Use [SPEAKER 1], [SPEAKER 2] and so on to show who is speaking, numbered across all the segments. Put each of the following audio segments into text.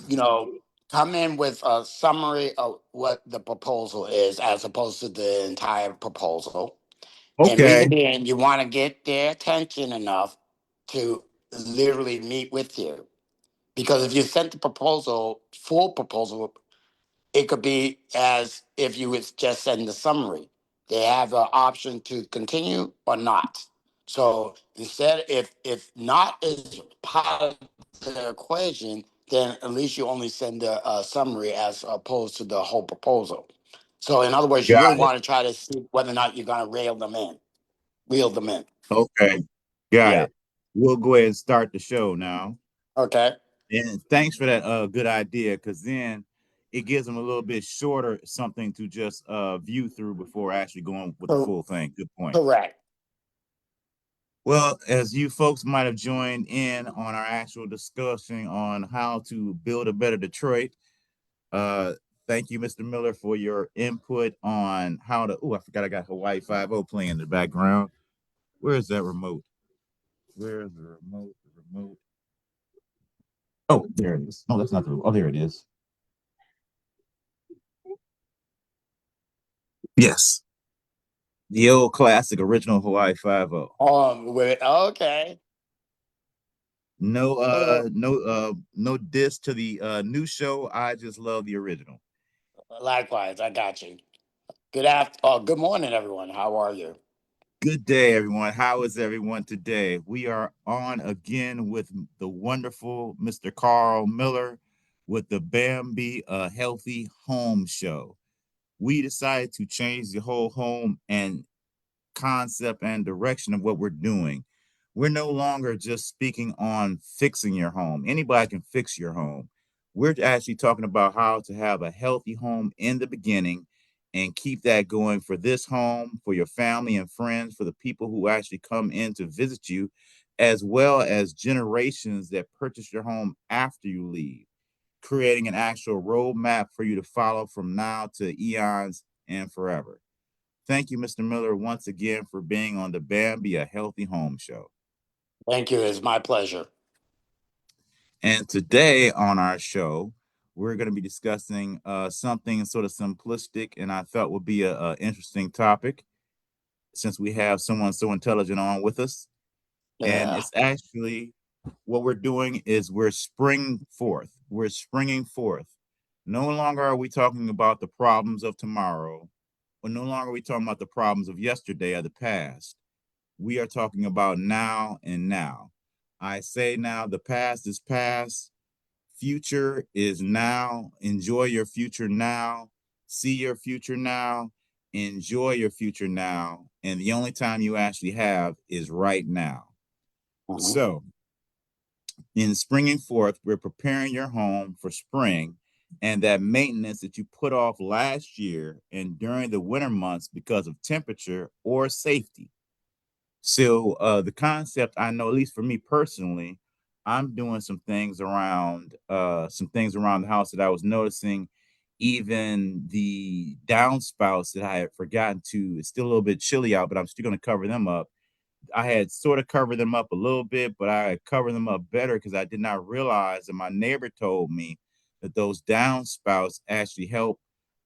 [SPEAKER 1] you know, come in with a summary of what the proposal is as opposed to the entire proposal. And
[SPEAKER 2] Okay.
[SPEAKER 1] reason being, you want to get their attention enough to literally meet with you. Because if you sent the proposal, full proposal, it could be as if you would just send the summary. They have an option to continue or not. So instead, if not is part of the equation, then at least you only send the summary as opposed to the whole proposal. So in other words, you really
[SPEAKER 2] Got it.
[SPEAKER 1] want to try to see whether or not you're going to reel them in.
[SPEAKER 2] Okay. Got
[SPEAKER 1] Yeah.
[SPEAKER 2] it. We'll go ahead and start the show now.
[SPEAKER 1] Okay.
[SPEAKER 2] And thanks for that good idea, because then it gives them a little bit shorter something to just view through before actually going with the
[SPEAKER 1] Cor-
[SPEAKER 2] full thing. Good point.
[SPEAKER 1] Correct.
[SPEAKER 2] Well, as you folks might have joined in on our actual discussion on how to build a better Detroit, uh, thank you, Mr. Miller, for your input on how to. Oh, I forgot I got Hawaii 5 playing in the background. Where is that remote? Where's the remote? The remote. Oh, there it is. No, that's not the. Oh, there it is. Yes, the old classic original Hawaii 5.
[SPEAKER 1] Okay.
[SPEAKER 2] No,
[SPEAKER 1] Well,
[SPEAKER 2] no diss to the new show. I just love the original.
[SPEAKER 1] likewise, I got you. Good morning, everyone. How are you?
[SPEAKER 2] Good day, everyone. How is everyone today? We are on again with the wonderful Mr. Carl Miller with the BAM.Bee A Healthy Home show. We decided to change the whole home and concept and direction of what we're doing. We're no longer just speaking on fixing your home. Anybody can fix your home. We're actually talking about how to have a healthy home in the beginning and keep that going for this home, for your family and friends, for the people who actually come in to visit you, as well as generations that purchase your home after you leave, creating an actual roadmap for you to follow from now to eons and forever. Thank you, Mr. Miller, once again for being on the BAM.Bee A Healthy Home show.
[SPEAKER 1] Thank you. It's my pleasure.
[SPEAKER 2] And today on our show, we're going to be discussing something sort of simplistic and I thought would be a interesting topic since we have someone so intelligent on with us. And
[SPEAKER 1] Yeah.
[SPEAKER 2] it's actually what we're doing is we're springing forth. We're springing forth. No longer are we talking about the problems of tomorrow, or no longer are we talking about the problems of yesterday or the past. We are talking about now and now. I say now, the past is past, future is now. Enjoy your future now. See your future now. Enjoy your future now. And the only time you actually have is right now.
[SPEAKER 1] Mhm.
[SPEAKER 2] So, in springing forth, we're preparing your home for spring and that maintenance that you put off last year and during the winter months because of temperature or safety. So the concept, I know, at least for me personally, I'm doing some things around the house that I was noticing. Even the downspouts that I had forgotten to, it's still a little bit chilly out, but I'm still going to cover them up. I had sort of covered them up a little bit, but I had covered them up better because I did not realize, and my neighbor told me that those downspouts actually help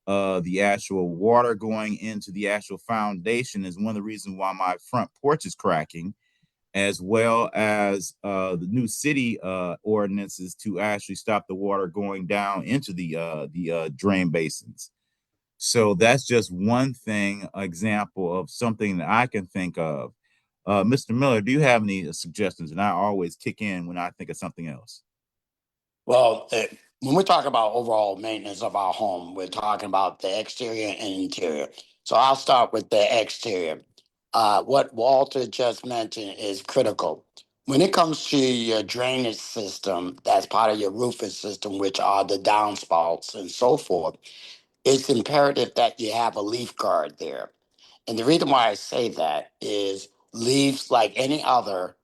[SPEAKER 2] the actual water going into the actual foundation is one of the reasons why my front porch is cracking, as well as the new city ordinances to actually stop the water going down into the drain basins. So that's just one thing, example of something that I can think of. Mr. Miller, do you have any suggestions? And I always kick in when I think of something else.
[SPEAKER 1] Well, when we talk about overall maintenance of our home, we're talking about the exterior and interior. So I'll start with the exterior. What Walter just mentioned is critical. When it comes to your drainage system, that's part of your roofing system, which are the downspouts and so forth, it's imperative that you have a leaf guard there. And the reason why I say that is leaves, like any other,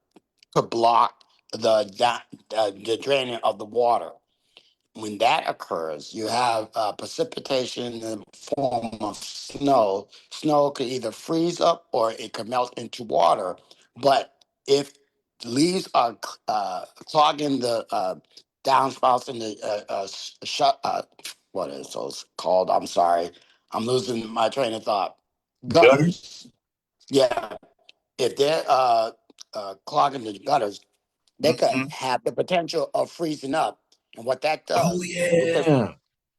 [SPEAKER 1] could block the draining of the water. When that occurs, you have precipitation in the form of snow. Snow could either freeze up or it could melt into water. But if leaves are clogging downspouts and the shut what is those called? I'm sorry, I'm losing my train of thought.
[SPEAKER 2] Gutters.
[SPEAKER 1] Gutters. Yeah, if they're clogging the gutters, they could
[SPEAKER 2] Mm-hmm.
[SPEAKER 1] have the potential of freezing up. And what that
[SPEAKER 2] Oh
[SPEAKER 1] does,
[SPEAKER 2] yeah.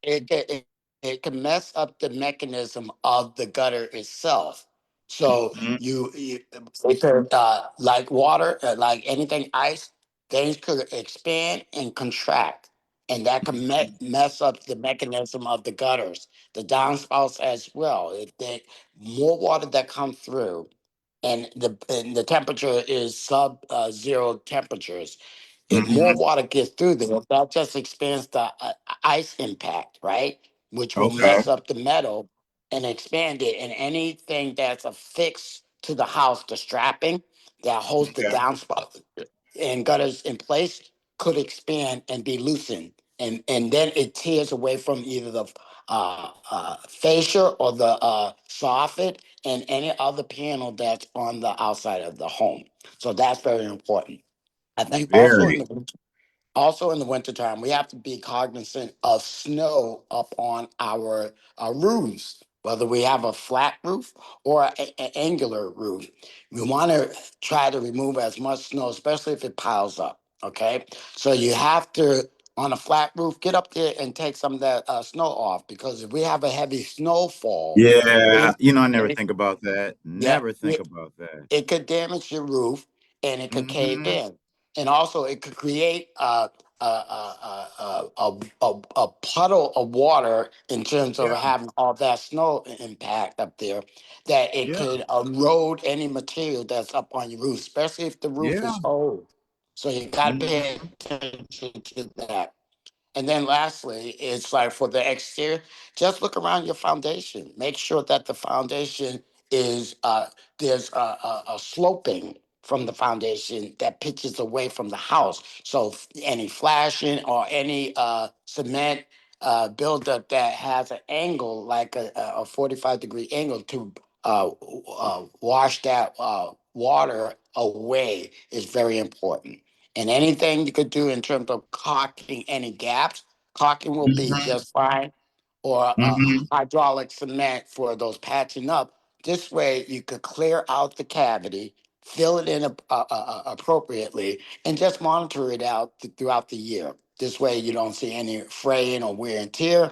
[SPEAKER 1] it can mess up the mechanism of the gutter itself. So
[SPEAKER 2] Mm-hmm.
[SPEAKER 1] you it could, like water, like anything ice, things could expand and contract, and that can mess up the mechanism of the gutters, the downspouts as well. If they more water that comes through, and the temperature is sub zero temperatures, if more
[SPEAKER 2] Mm-hmm.
[SPEAKER 1] water gets through there, that just expands the ice impact, right? Which will
[SPEAKER 2] Okay.
[SPEAKER 1] mess up the metal and expand it. And anything that's affixed to the house, the strapping that holds the
[SPEAKER 2] Okay.
[SPEAKER 1] downspout and gutters in place, could expand and be loosened. And then it tears away from either the fascia or the soffit and any other panel that's on the outside of the home. So that's very important. I think
[SPEAKER 2] Very.
[SPEAKER 1] also in the wintertime, we have to be cognizant of snow up on our roofs, whether we have a flat roof or an angular roof. We want to try to remove as much snow, especially if it piles up. Okay. So you have to, on a flat roof, get up there and take some of that snow off, because if we have a heavy snowfall,
[SPEAKER 2] Yeah.
[SPEAKER 1] it,
[SPEAKER 2] You know, I never
[SPEAKER 1] it,
[SPEAKER 2] think about that.
[SPEAKER 1] yeah,
[SPEAKER 2] Never think about that.
[SPEAKER 1] it could damage your roof and it could cave
[SPEAKER 2] Mm-hmm.
[SPEAKER 1] in. And also, it could create a puddle of water in terms of
[SPEAKER 2] Yeah.
[SPEAKER 1] having all that snow impact up there, that it
[SPEAKER 2] Yeah.
[SPEAKER 1] could erode any material that's up on your roof, especially if the roof
[SPEAKER 2] Yeah.
[SPEAKER 1] is old. So you got to pay
[SPEAKER 2] Mm-hmm.
[SPEAKER 1] attention to that. And then lastly, it's like for the exterior, just look around your foundation. Make sure that the foundation is there's a sloping from the foundation that pitches away from the house. So any flashing or any cement buildup that has an angle like a 45-degree angle to wash that water away is very important. And anything you could do in terms of caulking any gaps, caulking will be
[SPEAKER 2] Mm-hmm.
[SPEAKER 1] just fine, or
[SPEAKER 2] Mm-hmm.
[SPEAKER 1] hydraulic cement for those patching up. This way, you could clear out the cavity, fill it in appropriately, and just monitor it out throughout the year. This way, you don't see any fraying or wear and tear.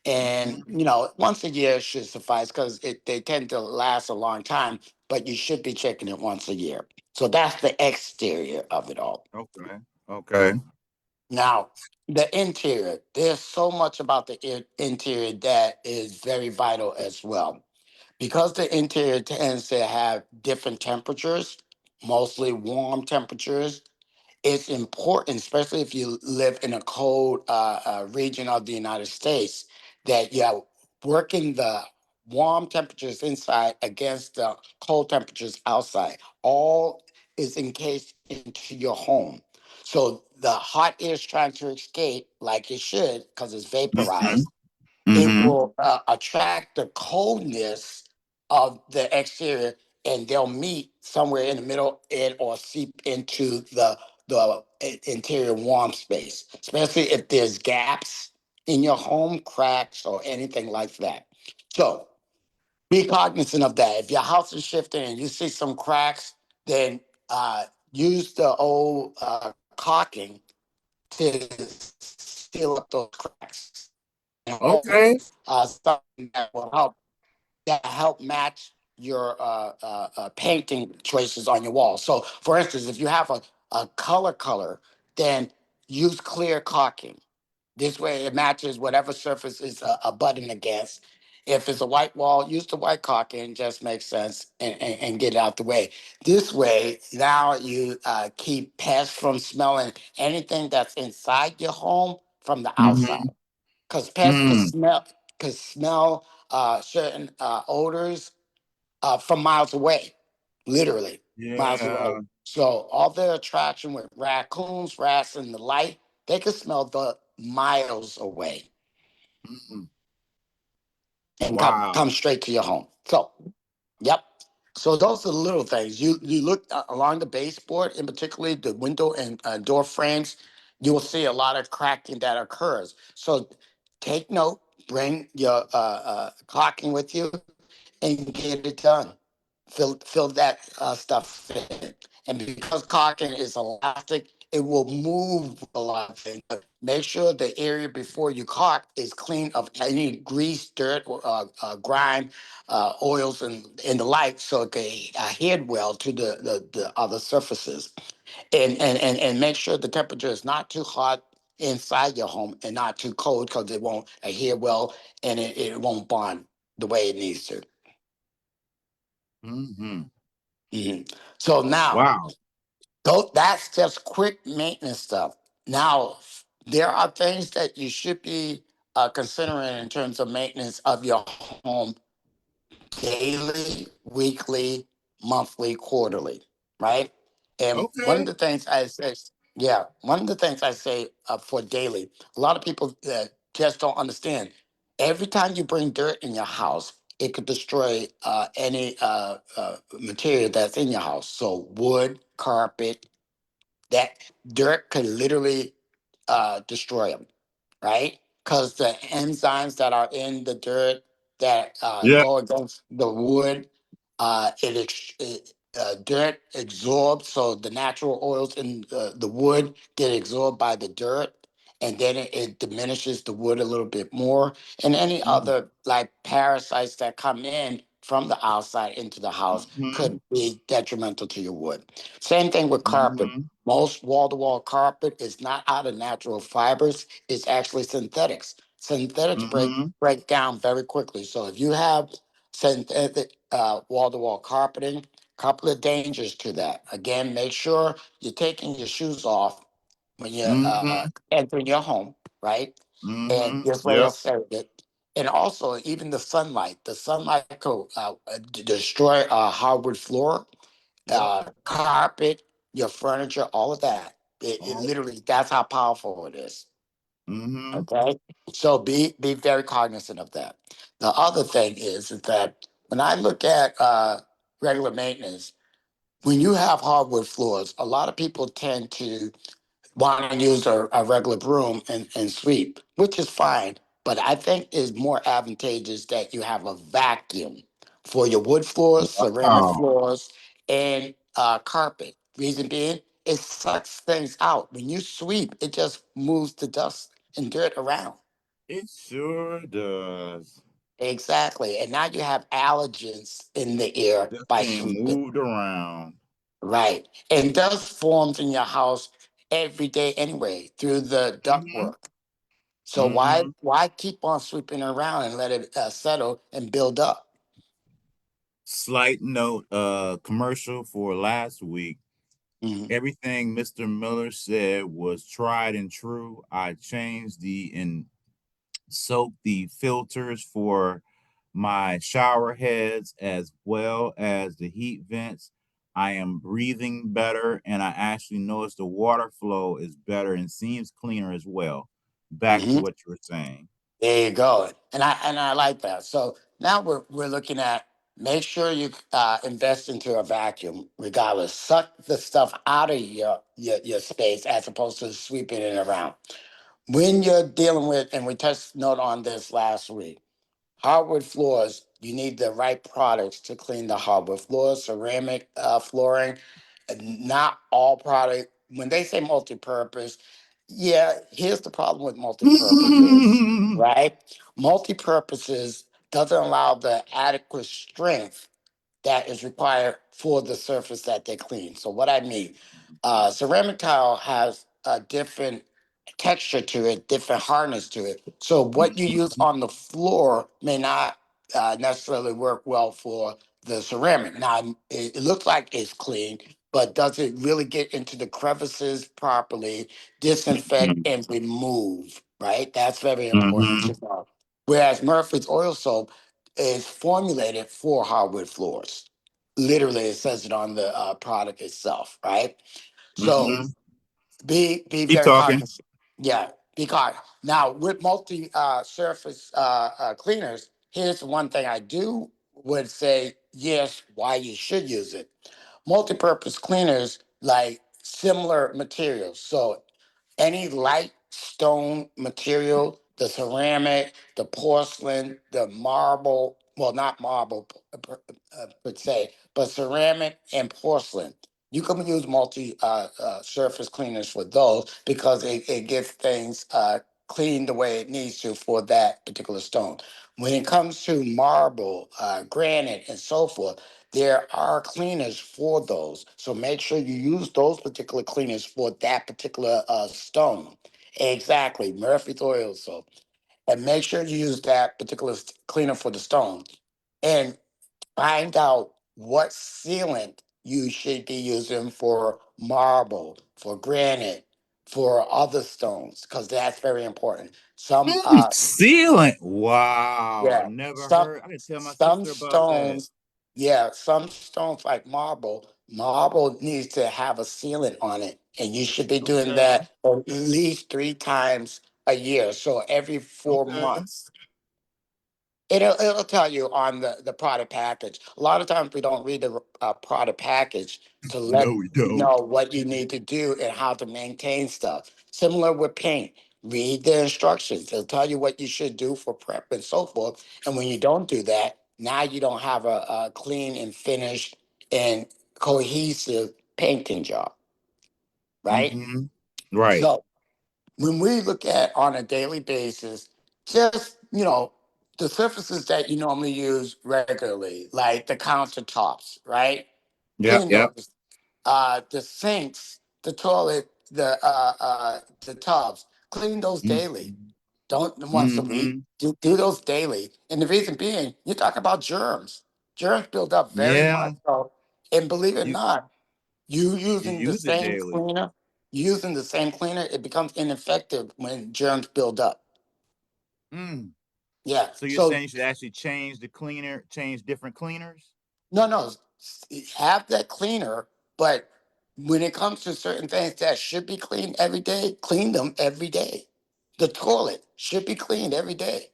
[SPEAKER 1] And
[SPEAKER 2] Mm-hmm.
[SPEAKER 1] once a year should suffice, because they tend to last a long time. But you should be checking it once a year. So that's the exterior of it all.
[SPEAKER 2] Okay. Okay.
[SPEAKER 1] Now, the interior, there's so much about the interior that is very vital as well. Because the interior tends to have different temperatures, mostly warm temperatures, it's important, especially if you live in a cold region of the United States, that you're working the warm temperatures inside against the cold temperatures outside. All is encased into your home. So the hot air is trying to escape like it should, because it's
[SPEAKER 2] Mm-hmm.
[SPEAKER 1] vaporized. It
[SPEAKER 2] Mm-hmm.
[SPEAKER 1] will attract the coldness of the exterior, and they'll meet somewhere in the middle and or seep into the interior warm space, especially if there's gaps in your home, cracks or anything like that. So be cognizant of that. If your house is shifting and you see some cracks, then use the old caulking to seal up those cracks, or
[SPEAKER 2] Okay.
[SPEAKER 1] something that help match your painting choices on your wall. So, for instance, if you have a color, then use clear caulking. This way, it matches whatever surface is abutting against. If it's a white wall, use the white caulking. Just makes sense, and get it out the way. This way, now you keep pests from smelling anything that's inside your home from the outside,
[SPEAKER 2] Mm-hmm.
[SPEAKER 1] because pests
[SPEAKER 2] Mm.
[SPEAKER 1] could smell certain odors from miles away, literally miles away.
[SPEAKER 2] Yeah.
[SPEAKER 1] So all the attraction with raccoons, rats, and the light, they could smell the miles away
[SPEAKER 2] Mm.
[SPEAKER 1] and come
[SPEAKER 2] Wow.
[SPEAKER 1] straight to your home. So, yep. So those are the little things. You look along the baseboard, in particularly the window and door frames. you will see a lot of cracking that occurs. So take note, bring your caulking with you, and get it done. Fill that stuff in. And because caulking is elastic, it will move a lot of things. But make sure the area before you caulk is clean of any grease, dirt, or grime, oils, and the like, so it can adhere well to the other surfaces. And make sure the temperature is not too hot inside your home and not too cold, because it won't adhere well, and it won't bond the way it needs to.
[SPEAKER 2] Mm-hmm.
[SPEAKER 1] Mhm. So now,
[SPEAKER 2] Wow.
[SPEAKER 1] that's just quick maintenance stuff. Now, there are things that you should be considering in terms of maintenance of your home daily, weekly, monthly, quarterly, right? And one of
[SPEAKER 2] Okay.
[SPEAKER 1] the things I say, yeah, one of the things I say for daily, a lot of people just don't understand. Every time you bring dirt in your house, it could destroy any material that's in your house. So wood, carpet, that dirt could literally destroy them, right? Because the enzymes that are in the dirt that
[SPEAKER 2] Yeah.
[SPEAKER 1] go against the wood, dirt absorbs, so the natural oils in the wood get absorbed by the dirt, and then it diminishes the wood a little bit more. And any other like parasites that come in from the outside into the house
[SPEAKER 2] Mm-hmm.
[SPEAKER 1] could be detrimental to your wood. Same thing with carpet.
[SPEAKER 2] Mm-hmm.
[SPEAKER 1] Most wall-to-wall carpet is not out of natural fibers. It's actually synthetics. Synthetics
[SPEAKER 2] Mm-hmm.
[SPEAKER 1] break down very quickly. So if you have synthetic wall-to-wall carpeting, couple of dangers to that. Again, make sure you're taking your shoes off when you're
[SPEAKER 2] Mm-hmm.
[SPEAKER 1] entering your home, right? And
[SPEAKER 2] Mm-hmm.
[SPEAKER 1] this way
[SPEAKER 2] Yep.
[SPEAKER 1] you'll save it. And also, even the sunlight could destroy hardwood floor,
[SPEAKER 2] Yep.
[SPEAKER 1] carpet, your furniture, all of that. It
[SPEAKER 2] Oh.
[SPEAKER 1] literally, that's how powerful it is.
[SPEAKER 2] Mm-hmm.
[SPEAKER 1] Okay. So be very cognizant of that. The other thing is that when I look at regular maintenance, when you have hardwood floors, a lot of people tend to want to use a regular broom and sweep, which is fine. But I think it's more advantageous that you have a vacuum for your wood floors, ceramic
[SPEAKER 2] Wow.
[SPEAKER 1] floors, and carpet. Reason being, it sucks things out. When you sweep, it just moves the dust and dirt around.
[SPEAKER 2] It sure does.
[SPEAKER 1] Exactly. And now you have allergens in the air
[SPEAKER 2] Just
[SPEAKER 1] by
[SPEAKER 2] being
[SPEAKER 1] sweeping.
[SPEAKER 2] moved around.
[SPEAKER 1] Right. And dust forms in your house every day anyway through the
[SPEAKER 2] Mm-hmm.
[SPEAKER 1] ductwork. So
[SPEAKER 2] Mm-hmm.
[SPEAKER 1] why keep on sweeping around and let it settle and build up?
[SPEAKER 2] Slight note, commercial for last week.
[SPEAKER 1] Mhm.
[SPEAKER 2] Everything Mr. Miller said was tried and true. I changed and soaked the filters for my shower heads as well as the heat vents. I am breathing better, and I actually noticed the water flow is better and seems cleaner as well. Back to
[SPEAKER 1] Mhm.
[SPEAKER 2] what you were saying.
[SPEAKER 1] There you go. And I like that. So now we're looking at, make sure you invest into a vacuum regardless. Suck the stuff out of your space as opposed to sweeping it around. When you're dealing with, and we touched note on this last week, hardwood floors, you need the right products to clean the hardwood floors, ceramic flooring. Not all product. When they say multi-purpose, yeah, here's the problem with multi-purposes, right? Multi-purposes doesn't allow the adequate strength that is required for the surface that they clean. So what I mean, ceramic tile has a different texture to it, different hardness to it. So what you use on the floor may not necessarily work well for the ceramic. Now it looks like it's clean, but does it really get into the crevices properly, disinfect and remove? Right, that's very important
[SPEAKER 2] Mm-hmm.
[SPEAKER 1] to know. Whereas Murphy's oil soap is formulated for hardwood floors. Literally, it says it on the product itself, right? So
[SPEAKER 2] Mm-hmm.
[SPEAKER 1] be
[SPEAKER 2] Keep
[SPEAKER 1] very
[SPEAKER 2] talking.
[SPEAKER 1] cognizant. Yeah, be cognizant. Now with multi surface cleaners, here's one thing I do would say yes, why you should use it. Multi-purpose cleaners like similar materials. So any light stone material, the ceramic, the porcelain, the marble, well, not marble per se, but ceramic and porcelain. You can use multi surface cleaners for those because it gets things clean the way it needs to for that particular stone. When it comes to marble, granite, and so forth, there are cleaners for those. So make sure you use those particular cleaners for that particular stone. Exactly, Murphy's oil soap. And make sure you use that particular cleaner for the stone. And find out what sealant you should be using for marble, for granite, for other stones, because that's very important. Some
[SPEAKER 2] Sealant. Wow.
[SPEAKER 1] yeah,
[SPEAKER 2] Never
[SPEAKER 1] some
[SPEAKER 2] heard. I can tell my
[SPEAKER 1] some
[SPEAKER 2] sister about that.
[SPEAKER 1] stones, yeah, some stones like marble, marble needs to have a sealant on it, and you should be doing
[SPEAKER 2] Okay.
[SPEAKER 1] that at least 3 times a year. So every four
[SPEAKER 2] Okay.
[SPEAKER 1] months. It'll tell you on the product package. A lot of times we don't read the product package to let
[SPEAKER 2] No, we
[SPEAKER 1] you
[SPEAKER 2] don't.
[SPEAKER 1] know what you need to do and how to maintain stuff. Similar with paint, read the instructions. It'll tell you what you should do for prep and so forth. And when you don't do that, now you don't have a clean and finished and cohesive painting job, right?
[SPEAKER 2] Hmm. Right.
[SPEAKER 1] So when we look at on a daily basis, just the surfaces that you normally use regularly, like the countertops, right?
[SPEAKER 2] Yep.
[SPEAKER 1] Clean
[SPEAKER 2] Yep.
[SPEAKER 1] those. The sinks, the toilet, the tubs, clean those daily. Don't once a week.
[SPEAKER 2] Mm-hmm.
[SPEAKER 1] Do those daily. And the reason being, you talk about germs. Germs build up very
[SPEAKER 2] Yeah.
[SPEAKER 1] much so. And believe it or
[SPEAKER 2] You
[SPEAKER 1] not, you
[SPEAKER 2] you
[SPEAKER 1] using the
[SPEAKER 2] use it
[SPEAKER 1] same
[SPEAKER 2] daily.
[SPEAKER 1] cleaner, using the same cleaner, it becomes ineffective when germs build up.
[SPEAKER 2] Mm.
[SPEAKER 1] Yeah.
[SPEAKER 2] So you're
[SPEAKER 1] So
[SPEAKER 2] saying you should actually change the cleaner, change different cleaners?
[SPEAKER 1] no, have that cleaner, but when it comes to certain things that should be cleaned every day, clean them every day. The toilet should be cleaned every day.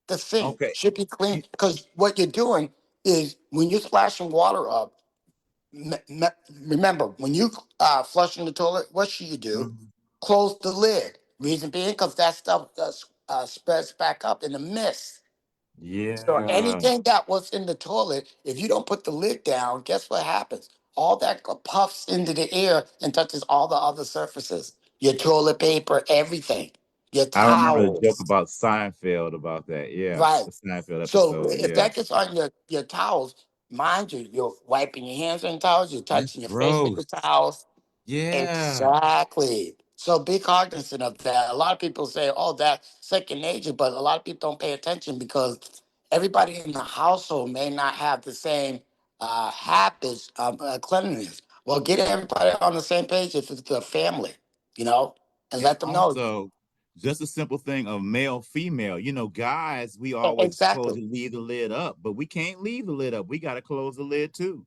[SPEAKER 1] The sink
[SPEAKER 2] Okay.
[SPEAKER 1] should be cleaned
[SPEAKER 2] You,
[SPEAKER 1] because what you're doing is when you're splashing water up, remember when you flushing the toilet, what should you do?
[SPEAKER 2] Mhm.
[SPEAKER 1] Close the lid. Reason being, because that stuff spreads back up in the mist. So
[SPEAKER 2] Yeah.
[SPEAKER 1] anything that was in the toilet, if you don't put the lid down, guess what happens? All that puffs into the air and touches all the other surfaces. Your toilet paper, everything, your
[SPEAKER 2] I remember the joke
[SPEAKER 1] towels,
[SPEAKER 2] about Seinfeld about that. Yeah,
[SPEAKER 1] right?
[SPEAKER 2] the Seinfeld
[SPEAKER 1] So
[SPEAKER 2] episode.
[SPEAKER 1] if
[SPEAKER 2] Yeah.
[SPEAKER 1] that gets on your towels, mind you, you're wiping your hands on towels, you're
[SPEAKER 2] That's
[SPEAKER 1] touching your face with the
[SPEAKER 2] gross.
[SPEAKER 1] towels.
[SPEAKER 2] Yeah.
[SPEAKER 1] Exactly. So be cognizant of that. A lot of people say, "Oh, that's second nature," but a lot of people don't pay attention because everybody in the household may not have the same habits of cleanliness. Well, get everybody on the same page if it's the family, you know, and
[SPEAKER 2] And
[SPEAKER 1] let them know.
[SPEAKER 2] also, just a simple thing of male, female. Guys, we always told
[SPEAKER 1] Exactly.
[SPEAKER 2] you leave the lid up, but we can't leave the lid up. We got to close the lid too.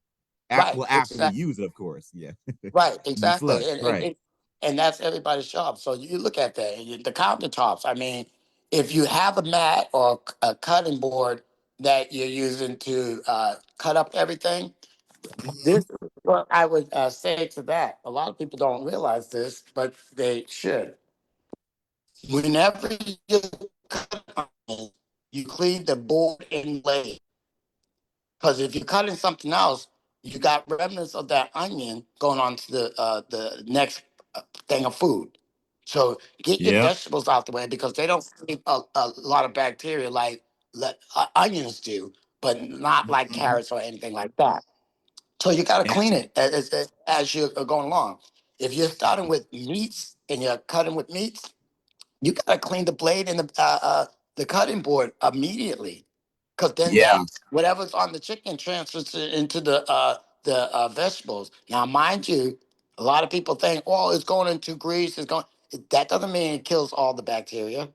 [SPEAKER 1] Right.
[SPEAKER 2] Well, after we
[SPEAKER 1] Exactly.
[SPEAKER 2] use it, of course. Yeah.
[SPEAKER 1] Right,
[SPEAKER 2] We
[SPEAKER 1] exactly,
[SPEAKER 2] flush. Right.
[SPEAKER 1] and that's everybody's job. So you look at that, the countertops. I mean, if you have a mat or a cutting board that you're using to cut up everything,
[SPEAKER 2] Mhm.
[SPEAKER 1] this is what I would say to that. A lot of people don't realize this, but they should. Whenever you cut onions, you clean the board and blade. Because if you're cutting something else, you got remnants of that onion going on to the next thing of food. So get your
[SPEAKER 2] Yep.
[SPEAKER 1] vegetables out the way because they don't keep a lot of bacteria like onions do, but not like
[SPEAKER 2] Mhm.
[SPEAKER 1] carrots or anything like that. So you got to
[SPEAKER 2] And
[SPEAKER 1] clean it as you're going along. If you're starting with meats and you're cutting with meats, you gotta clean the blade and the cutting board immediately, because then
[SPEAKER 2] yeah.
[SPEAKER 1] that whatever's on the chicken transfers into the vegetables. Now, mind you, a lot of people think, "Oh, it's going into grease." It's going. That doesn't mean it kills all the bacteria.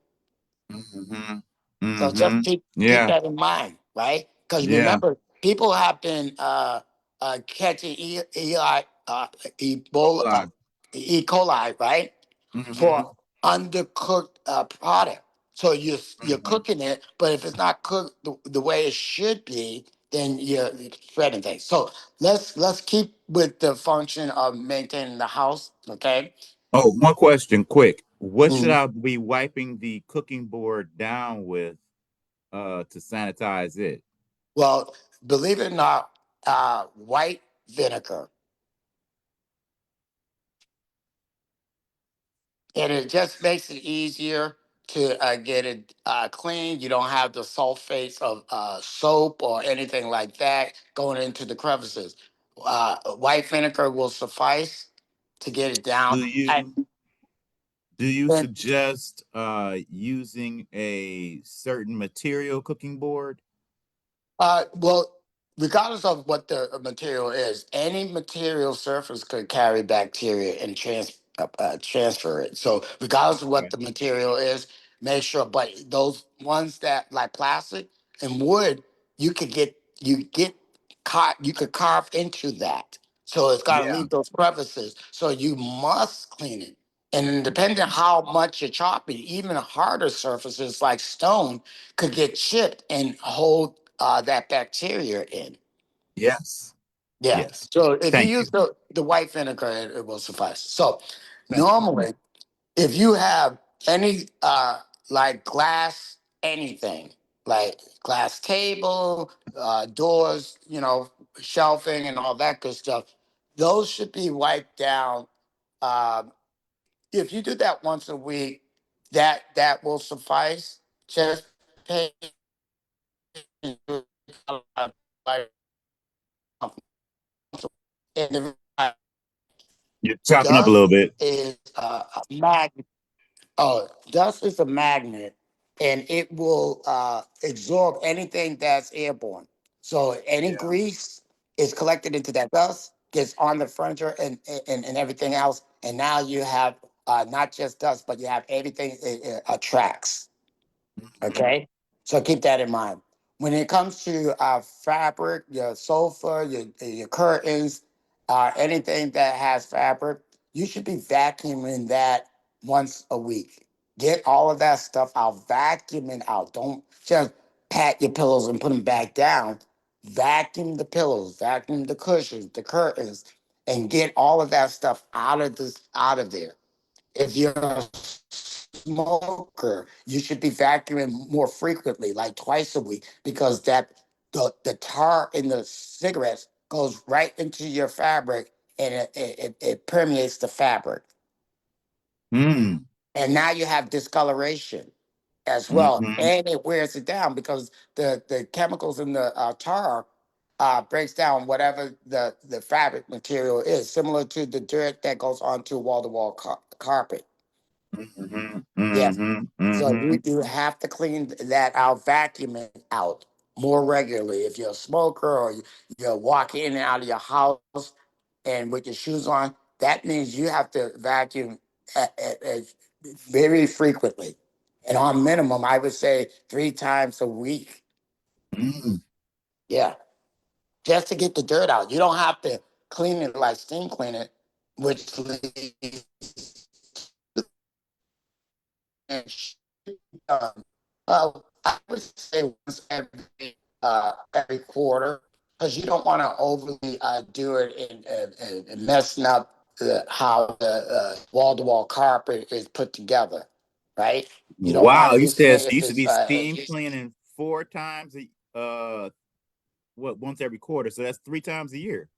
[SPEAKER 2] Hmm.
[SPEAKER 1] So just
[SPEAKER 2] Hmm.
[SPEAKER 1] keep
[SPEAKER 2] Yeah.
[SPEAKER 1] that in mind, right? Because
[SPEAKER 2] Yeah.
[SPEAKER 1] remember, people have been catching Ebola,
[SPEAKER 2] Hold
[SPEAKER 1] E. coli, right?
[SPEAKER 2] on. Hmm.
[SPEAKER 1] For undercooked product. So you're
[SPEAKER 2] Hmm.
[SPEAKER 1] cooking it, but if it's not cooked the way it should be, then you're spreading things. So let's keep with the function of maintaining the house, okay?
[SPEAKER 2] Oh, one question, quick. What should
[SPEAKER 1] Mm.
[SPEAKER 2] I be wiping the cooking board down with to sanitize it?
[SPEAKER 1] Well, believe it or not, white vinegar. And it just makes it easier to get it clean. You don't have the sulfates of soap or anything like that going into the crevices. White vinegar will suffice to get it down.
[SPEAKER 2] Do you do you
[SPEAKER 1] And
[SPEAKER 2] suggest using a certain material cooking board?
[SPEAKER 1] well, regardless of what the material is, any material surface could carry bacteria and transfer it. So, regardless of what
[SPEAKER 2] Okay.
[SPEAKER 1] the material is, make sure. But those ones that like plastic and wood, you get caught. You could carve into that, so it's got to
[SPEAKER 2] Yeah.
[SPEAKER 1] leave those crevices. So you must clean it. And then depending on how much you're chopping, even harder surfaces like stone could get chipped and hold that bacteria in.
[SPEAKER 2] Yes.
[SPEAKER 1] Yeah.
[SPEAKER 2] Yes.
[SPEAKER 1] So if you
[SPEAKER 2] Thank
[SPEAKER 1] use
[SPEAKER 2] you.
[SPEAKER 1] the white vinegar, it will suffice. So
[SPEAKER 2] Thank you.
[SPEAKER 1] normally, if you have any like glass anything, like glass table, doors, shelving and all that good stuff, those should be wiped down. If you do that once a week, that will suffice. Just pay and the
[SPEAKER 2] You're chopping up a little
[SPEAKER 1] dust
[SPEAKER 2] bit.
[SPEAKER 1] is a magnet. Oh, dust is a magnet, and it will absorb anything that's airborne. So any
[SPEAKER 2] Yeah.
[SPEAKER 1] grease is collected into that dust, gets on the furniture and everything else, and now you have not just dust, but you have everything it attracts.
[SPEAKER 2] Mhm.
[SPEAKER 1] Okay, so keep that in mind. When it comes to fabric, your sofa, your curtains, anything that has fabric, you should be vacuuming that once a week. Get all of that stuff out, vacuum it out. Don't just pat your pillows and put them back down. Vacuum the pillows, vacuum the cushions, the curtains, and get all of that stuff out of there. If you're a smoker, you should be vacuuming more frequently, like twice a week, because the tar in the cigarettes goes right into your fabric and it permeates the fabric.
[SPEAKER 2] Mm.
[SPEAKER 1] And now you have discoloration as well.
[SPEAKER 2] Hmm.
[SPEAKER 1] And it wears it down because the chemicals in the tar breaks down whatever the fabric material is, similar to the dirt that goes onto wall-to-wall carpet.
[SPEAKER 2] Hmm.
[SPEAKER 1] Yes.
[SPEAKER 2] Hmm.
[SPEAKER 1] So
[SPEAKER 2] Hmm.
[SPEAKER 1] you have to clean that out, vacuum it out more regularly. If you're a smoker or you're walking in and out of your house and with your shoes on, that means you have to vacuum very frequently. And on minimum, I would say 3 times a week.
[SPEAKER 2] Mm.
[SPEAKER 1] Yeah. Just to get the dirt out. You don't have to clean it like steam clean it, which leaves um, I would say once every quarter, because you don't want to overly do it and messing up how the wall-to-wall carpet is put together, right? You don't
[SPEAKER 2] Wow,
[SPEAKER 1] want
[SPEAKER 2] you
[SPEAKER 1] this
[SPEAKER 2] said
[SPEAKER 1] way
[SPEAKER 2] so you
[SPEAKER 1] if
[SPEAKER 2] should
[SPEAKER 1] it's
[SPEAKER 2] be steam cleaning four times once every quarter. So that's three times a year.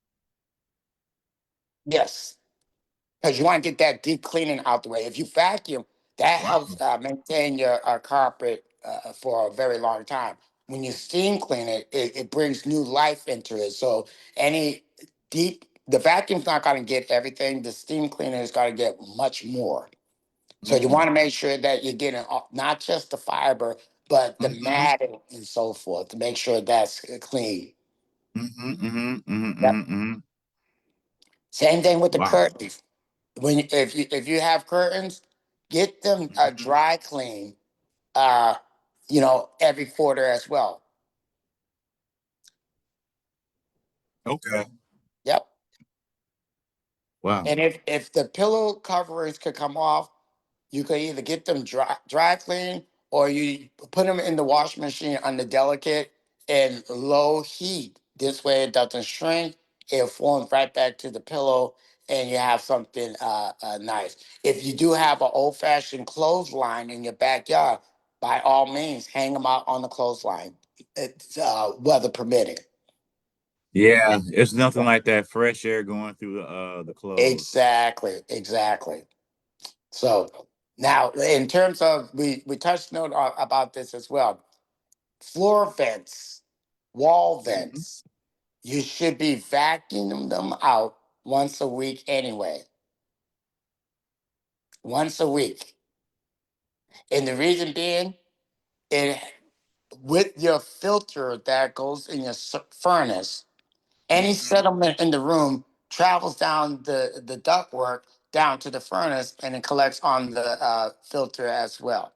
[SPEAKER 1] yes, because you want to get that deep cleaning out the way. If you vacuum, that helps
[SPEAKER 2] Wow.
[SPEAKER 1] maintain your carpet for a very long time. When you steam clean it, it brings new life into it. So any the vacuum's not going to get everything. The steam cleaner is going to get much more. So you want
[SPEAKER 2] Mm.
[SPEAKER 1] to make sure that you're getting not just the fiber, but the
[SPEAKER 2] Hmm.
[SPEAKER 1] matting and so forth to make sure that's clean.
[SPEAKER 2] Hmm. Hmm. Hmm.
[SPEAKER 1] Yep.
[SPEAKER 2] Hmm.
[SPEAKER 1] Same thing with the
[SPEAKER 2] Wow.
[SPEAKER 1] curtains. If you have curtains, get them
[SPEAKER 2] Hmm.
[SPEAKER 1] dry clean. Uh, every quarter as well.
[SPEAKER 2] Okay.
[SPEAKER 1] Yep.
[SPEAKER 2] Wow.
[SPEAKER 1] And if the pillow coverings could come off, you could either get them dry clean or you put them in the washing machine under delicate and low heat. This way it doesn't shrink. It forms right back to the pillow and you have something nice. If you do have an old-fashioned clothesline in your backyard, by all means, hang them out on the clothesline. It's weather permitting.
[SPEAKER 2] Yeah, it's nothing like that fresh air going through the clothes.
[SPEAKER 1] Exactly, exactly. So now, in terms of we touched note about this as well. Floor vents, wall
[SPEAKER 2] Mhm.
[SPEAKER 1] vents. You should be vacuuming them out once a week anyway. Once a week. And the reason being, it with your filter that goes in your furnace, any
[SPEAKER 2] Mhm.
[SPEAKER 1] sediment in the room travels down the ductwork down to the furnace and it collects on the filter as well.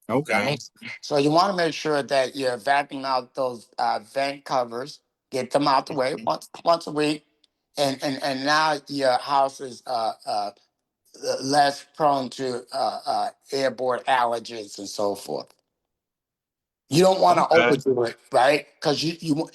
[SPEAKER 2] Okay.
[SPEAKER 1] Right? So you want to make sure that you're vacuuming out those vent covers, get them out the way
[SPEAKER 2] Mhm.
[SPEAKER 1] once a week, and now your house is less prone to airborne allergens and so forth. You don't want to
[SPEAKER 2] Okay.
[SPEAKER 1] overdo it, right? Because your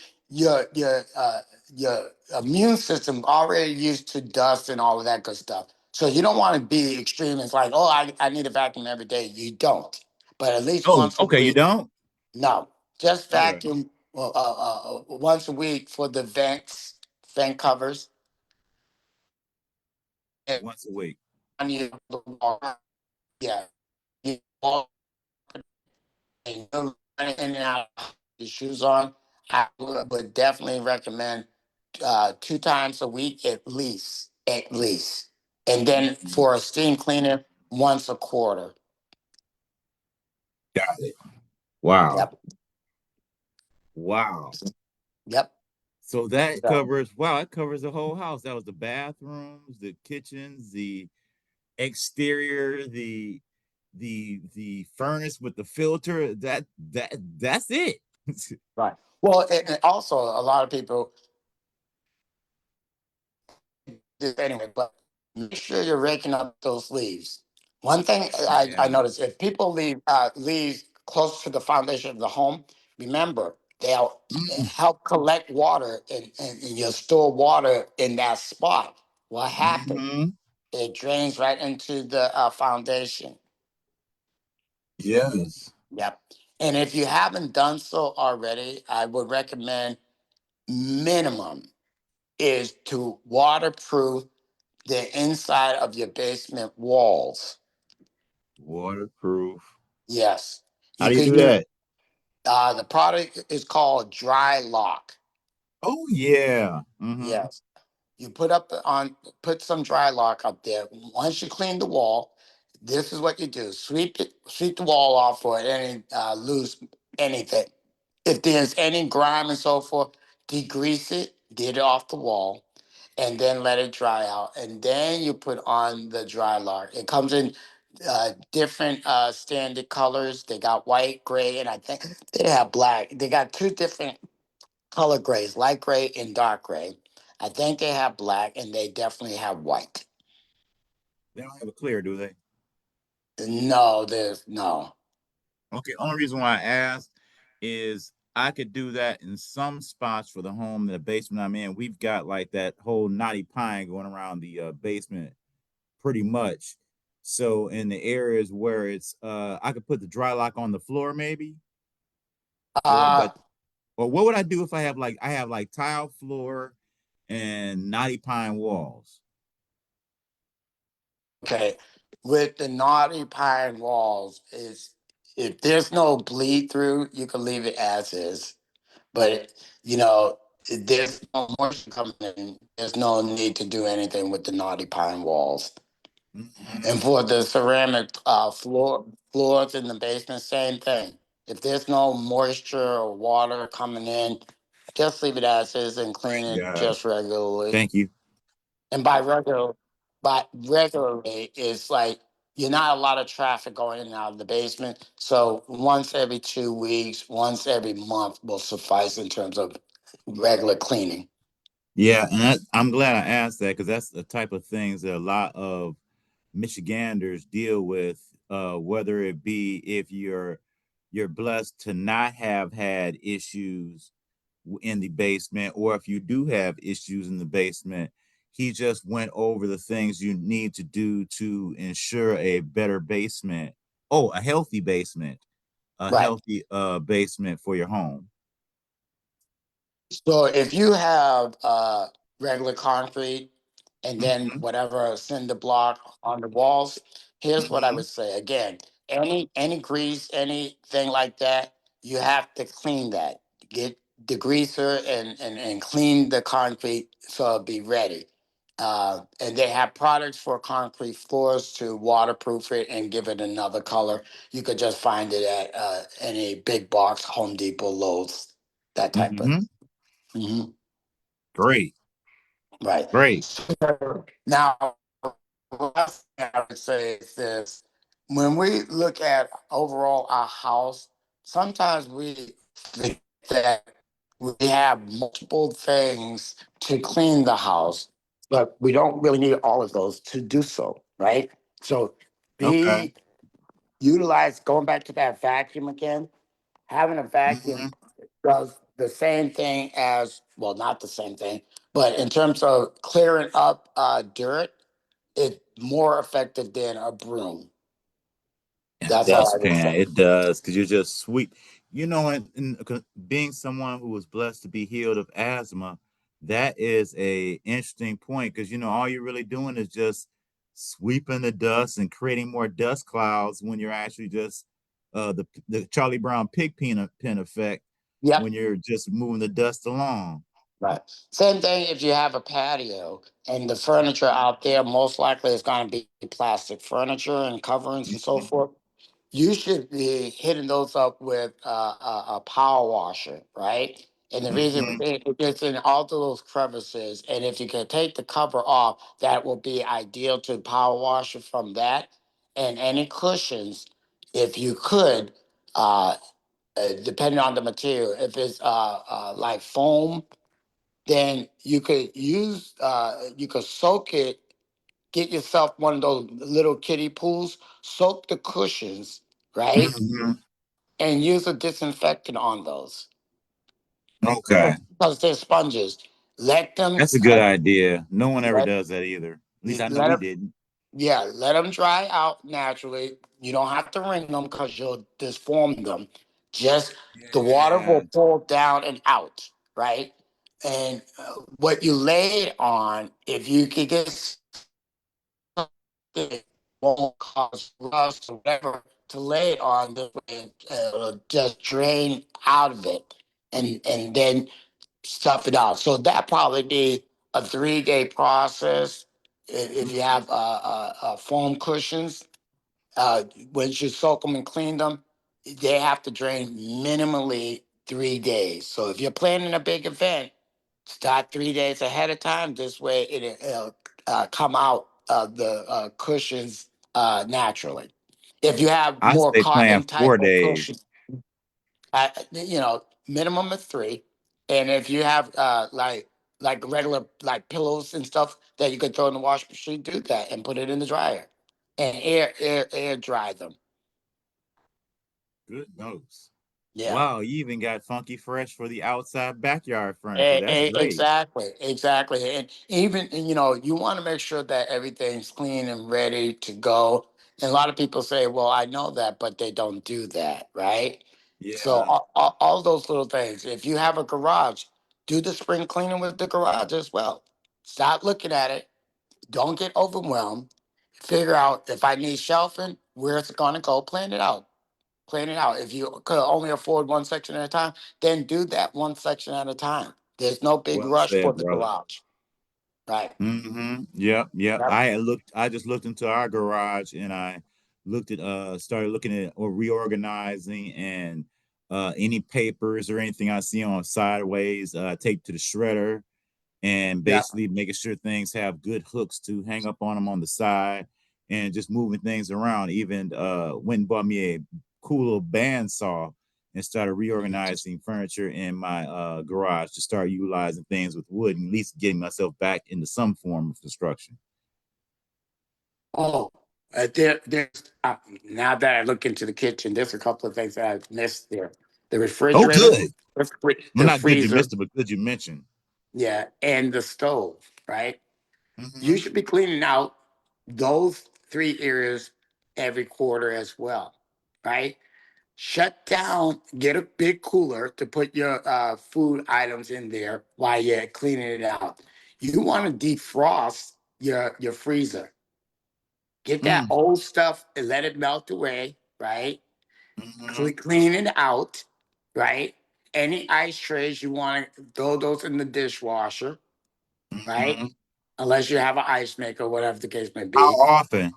[SPEAKER 1] your immune system already used to dust and all of that good stuff. So you don't want to be extreme. It's like, oh, I need a vacuum every day. You don't, but at least
[SPEAKER 2] Oh,
[SPEAKER 1] once a
[SPEAKER 2] okay. You
[SPEAKER 1] week.
[SPEAKER 2] don't?
[SPEAKER 1] No, just
[SPEAKER 2] Okay.
[SPEAKER 1] vacuum once a week for the vent covers, and
[SPEAKER 2] Once a week.
[SPEAKER 1] on your wall. Yeah, you walk and you're running in and out, your shoes on. I would definitely recommend 2 times a week at least, and then
[SPEAKER 2] Mhm.
[SPEAKER 1] for a steam cleaner once a quarter.
[SPEAKER 2] Got it. Wow.
[SPEAKER 1] Yep,
[SPEAKER 2] Wow.
[SPEAKER 1] yep.
[SPEAKER 2] So that
[SPEAKER 1] So,
[SPEAKER 2] covers, wow, it covers the whole house. That was the bathrooms, the kitchens, the exterior, the furnace with the filter. That's it.
[SPEAKER 1] right. Well, and also a lot of people do anyway, but make sure you're raking up those leaves. One thing I
[SPEAKER 2] Yeah.
[SPEAKER 1] noticed, if people leave leaves close to the foundation of the home, remember they'll
[SPEAKER 2] Mm.
[SPEAKER 1] help collect water and you store water in that spot. What happens?
[SPEAKER 2] Hmm.
[SPEAKER 1] It drains right into the foundation.
[SPEAKER 2] Yes.
[SPEAKER 1] Yep. And if you haven't done so already, I would recommend minimum is to waterproof the inside of your basement walls.
[SPEAKER 2] Waterproof.
[SPEAKER 1] Yes.
[SPEAKER 2] How
[SPEAKER 1] You
[SPEAKER 2] do you
[SPEAKER 1] could
[SPEAKER 2] do
[SPEAKER 1] use
[SPEAKER 2] that?
[SPEAKER 1] the product is called Dry Lock.
[SPEAKER 2] Oh yeah. Mm-hmm.
[SPEAKER 1] Yes. You put some dry lock up there. Once you clean the wall, this is what you do: sweep the wall off for any loose anything. If there's any grime and so forth, degrease it, get it off the wall, and then let it dry out. And then you put on the dry lock. It comes in different standard colors. They got white, gray, and I think they have black. They got two different color grays, light gray and dark gray. I think they have black and they definitely have white.
[SPEAKER 2] They don't have a clear, do they?
[SPEAKER 1] No, there's no.
[SPEAKER 2] Okay. Only reason why I asked is I could do that in some spots for the home, the basement I'm in. We've got like that whole knotty pine going around the basement pretty much. So in the areas where it's I could put the dry lock on the floor maybe, or
[SPEAKER 1] Uh,
[SPEAKER 2] what would I do if I have like tile floor and knotty pine walls?
[SPEAKER 1] okay. With the naughty pine walls, is if there's no bleed through, you can leave it as is. But if there's no moisture coming in, there's no need to do anything with the naughty pine walls.
[SPEAKER 2] Mhm.
[SPEAKER 1] And for the ceramic floors in the basement, same thing. If there's no moisture or water coming in, just leave it as is and clean it
[SPEAKER 2] Got it.
[SPEAKER 1] just regularly.
[SPEAKER 2] Thank you.
[SPEAKER 1] And by regularly, it's like you're not a lot of traffic going in and out of the basement. So once every 2 weeks, once every month will suffice in terms of regular cleaning.
[SPEAKER 2] Yeah, and I'm glad I asked that because that's the type of things that a lot of Michiganders deal with, whether it be if you're blessed to not have had issues in the basement, or if you do have issues in the basement, he just went over the things you need to do to ensure a better basement. Oh, a healthy basement,
[SPEAKER 1] Right.
[SPEAKER 2] basement for your home.
[SPEAKER 1] So if you have regular concrete and then
[SPEAKER 2] Mm-hmm.
[SPEAKER 1] whatever cinder block on the walls, here's what I
[SPEAKER 2] Mm-hmm.
[SPEAKER 1] would say. Again, any grease, anything like that, you have to clean that. Get the greaser and clean the concrete so it'll be ready. And they have products for concrete floors to waterproof it and give it another color. You could just find it at any big box, Home Depot, Lowe's, that type of.
[SPEAKER 2] Mm-hmm.
[SPEAKER 1] Mhm.
[SPEAKER 2] Great.
[SPEAKER 1] Right.
[SPEAKER 2] Great.
[SPEAKER 1] So now, last thing I would say is this: when we look at overall our house, sometimes we think that we have multiple things to clean the house, but we don't really need all of those to do so, right? So,
[SPEAKER 2] Okay.
[SPEAKER 1] be utilize going back to that vacuum again. Having a vacuum
[SPEAKER 2] Mm-hmm.
[SPEAKER 1] does the same thing as, well, not the same thing, but in terms of clearing up dirt, it's more effective than a broom. That's all I would say.
[SPEAKER 2] Dustpan, it does, because you just sweep. You know, being someone who was blessed to be healed of asthma, that is a interesting point because all you're really doing is just sweeping the dust and creating more dust clouds when you're actually just the Charlie Brown pen effect
[SPEAKER 1] Yep.
[SPEAKER 2] when you're just moving the dust along.
[SPEAKER 1] Right. Same thing if you have a patio and the furniture out there, most likely is going to be plastic furniture and coverings and so forth. You should be hitting those up with a power washer, right? And the reason
[SPEAKER 2] Mm-hmm.
[SPEAKER 1] it gets in all of those crevices, and if you can take the cover off, that will be ideal to power wash it from that. And any cushions, if you could, uh, depending on the material, if it's like foam, then you could soak it. Get yourself one of those little kiddie pools, soak the cushions, right?
[SPEAKER 2] Mm-hmm.
[SPEAKER 1] And use a disinfectant on those
[SPEAKER 2] Okay,
[SPEAKER 1] because they're sponges. Let them,
[SPEAKER 2] that's a good idea. No one ever
[SPEAKER 1] let,
[SPEAKER 2] does that either. At least I know
[SPEAKER 1] let
[SPEAKER 2] we
[SPEAKER 1] them,
[SPEAKER 2] didn't.
[SPEAKER 1] yeah, let them dry out naturally. You don't have to wring them because you'll disform them. Just the water
[SPEAKER 2] Yeah.
[SPEAKER 1] will pour down and out, right? And what you lay it on, if you could get it won't cause rust or whatever to lay it on this way. It'll just drain out of it and then stuff it out. So that probably be a 3 day process. If you have foam cushions, once you soak them and clean them, they have to drain minimally 3 days. So if you're planning a big event, start 3 days ahead of time. This way, it'll come out the cushions naturally. If you have
[SPEAKER 2] I
[SPEAKER 1] more
[SPEAKER 2] say plan
[SPEAKER 1] cotton type
[SPEAKER 2] 4
[SPEAKER 1] of
[SPEAKER 2] days.
[SPEAKER 1] cushions, minimum of three. And if you have like regular like pillows and stuff that you could throw in the wash machine, do that and put it in the dryer and air dry them.
[SPEAKER 2] Good notes.
[SPEAKER 1] Yeah.
[SPEAKER 2] Wow, you even got funky fresh for the outside backyard furniture. That's great.
[SPEAKER 1] Exactly, exactly. And even, you want to make sure that everything's clean and ready to go. And a lot of people say, well, I know that, but they don't do that, right? So
[SPEAKER 2] Yeah.
[SPEAKER 1] all those little things. If you have a garage, do the spring cleaning with the garage as well. Stop looking at it. Don't get overwhelmed. Figure out if I need shelving, where it's going to go, plan it out. Plan it out. If you could only afford one section at a time, then do that one section at a time. There's no big
[SPEAKER 2] Well
[SPEAKER 1] rush for
[SPEAKER 2] said,
[SPEAKER 1] the
[SPEAKER 2] brother.
[SPEAKER 1] garage. Right.
[SPEAKER 2] Mm-hmm. Yep, yep.
[SPEAKER 1] Yep.
[SPEAKER 2] I just looked into our garage and I started looking at or reorganizing and any papers or anything I see on sideways, take to the shredder and
[SPEAKER 1] Yeah.
[SPEAKER 2] basically making sure things have good hooks to hang up on them on the side and just moving things around. Even went and bought me a cool little bandsaw and started reorganizing furniture in my garage to start utilizing things with wood and at least getting myself back into some form of construction.
[SPEAKER 1] Oh, there's now that I look into the kitchen, there's a couple of things that I've missed there. The
[SPEAKER 2] Oh,
[SPEAKER 1] refrigerator,
[SPEAKER 2] good. Well,
[SPEAKER 1] the
[SPEAKER 2] not good you
[SPEAKER 1] freezer,
[SPEAKER 2] missed it, but good you mentioned.
[SPEAKER 1] yeah, and the stove, right? You
[SPEAKER 2] Mm-hmm.
[SPEAKER 1] should be cleaning out those three areas every quarter as well, right? Shut down, get a big cooler to put your food items in there while you're cleaning it out. You want to defrost your freezer. Get that
[SPEAKER 2] Mm.
[SPEAKER 1] old stuff and let it melt away, right?
[SPEAKER 2] Mm-hmm.
[SPEAKER 1] Clean it out, right? Any ice trays you want to throw those in the dishwasher, right?
[SPEAKER 2] Mm-hmm.
[SPEAKER 1] Unless you have an ice maker, whatever the case may
[SPEAKER 2] How
[SPEAKER 1] be.
[SPEAKER 2] often?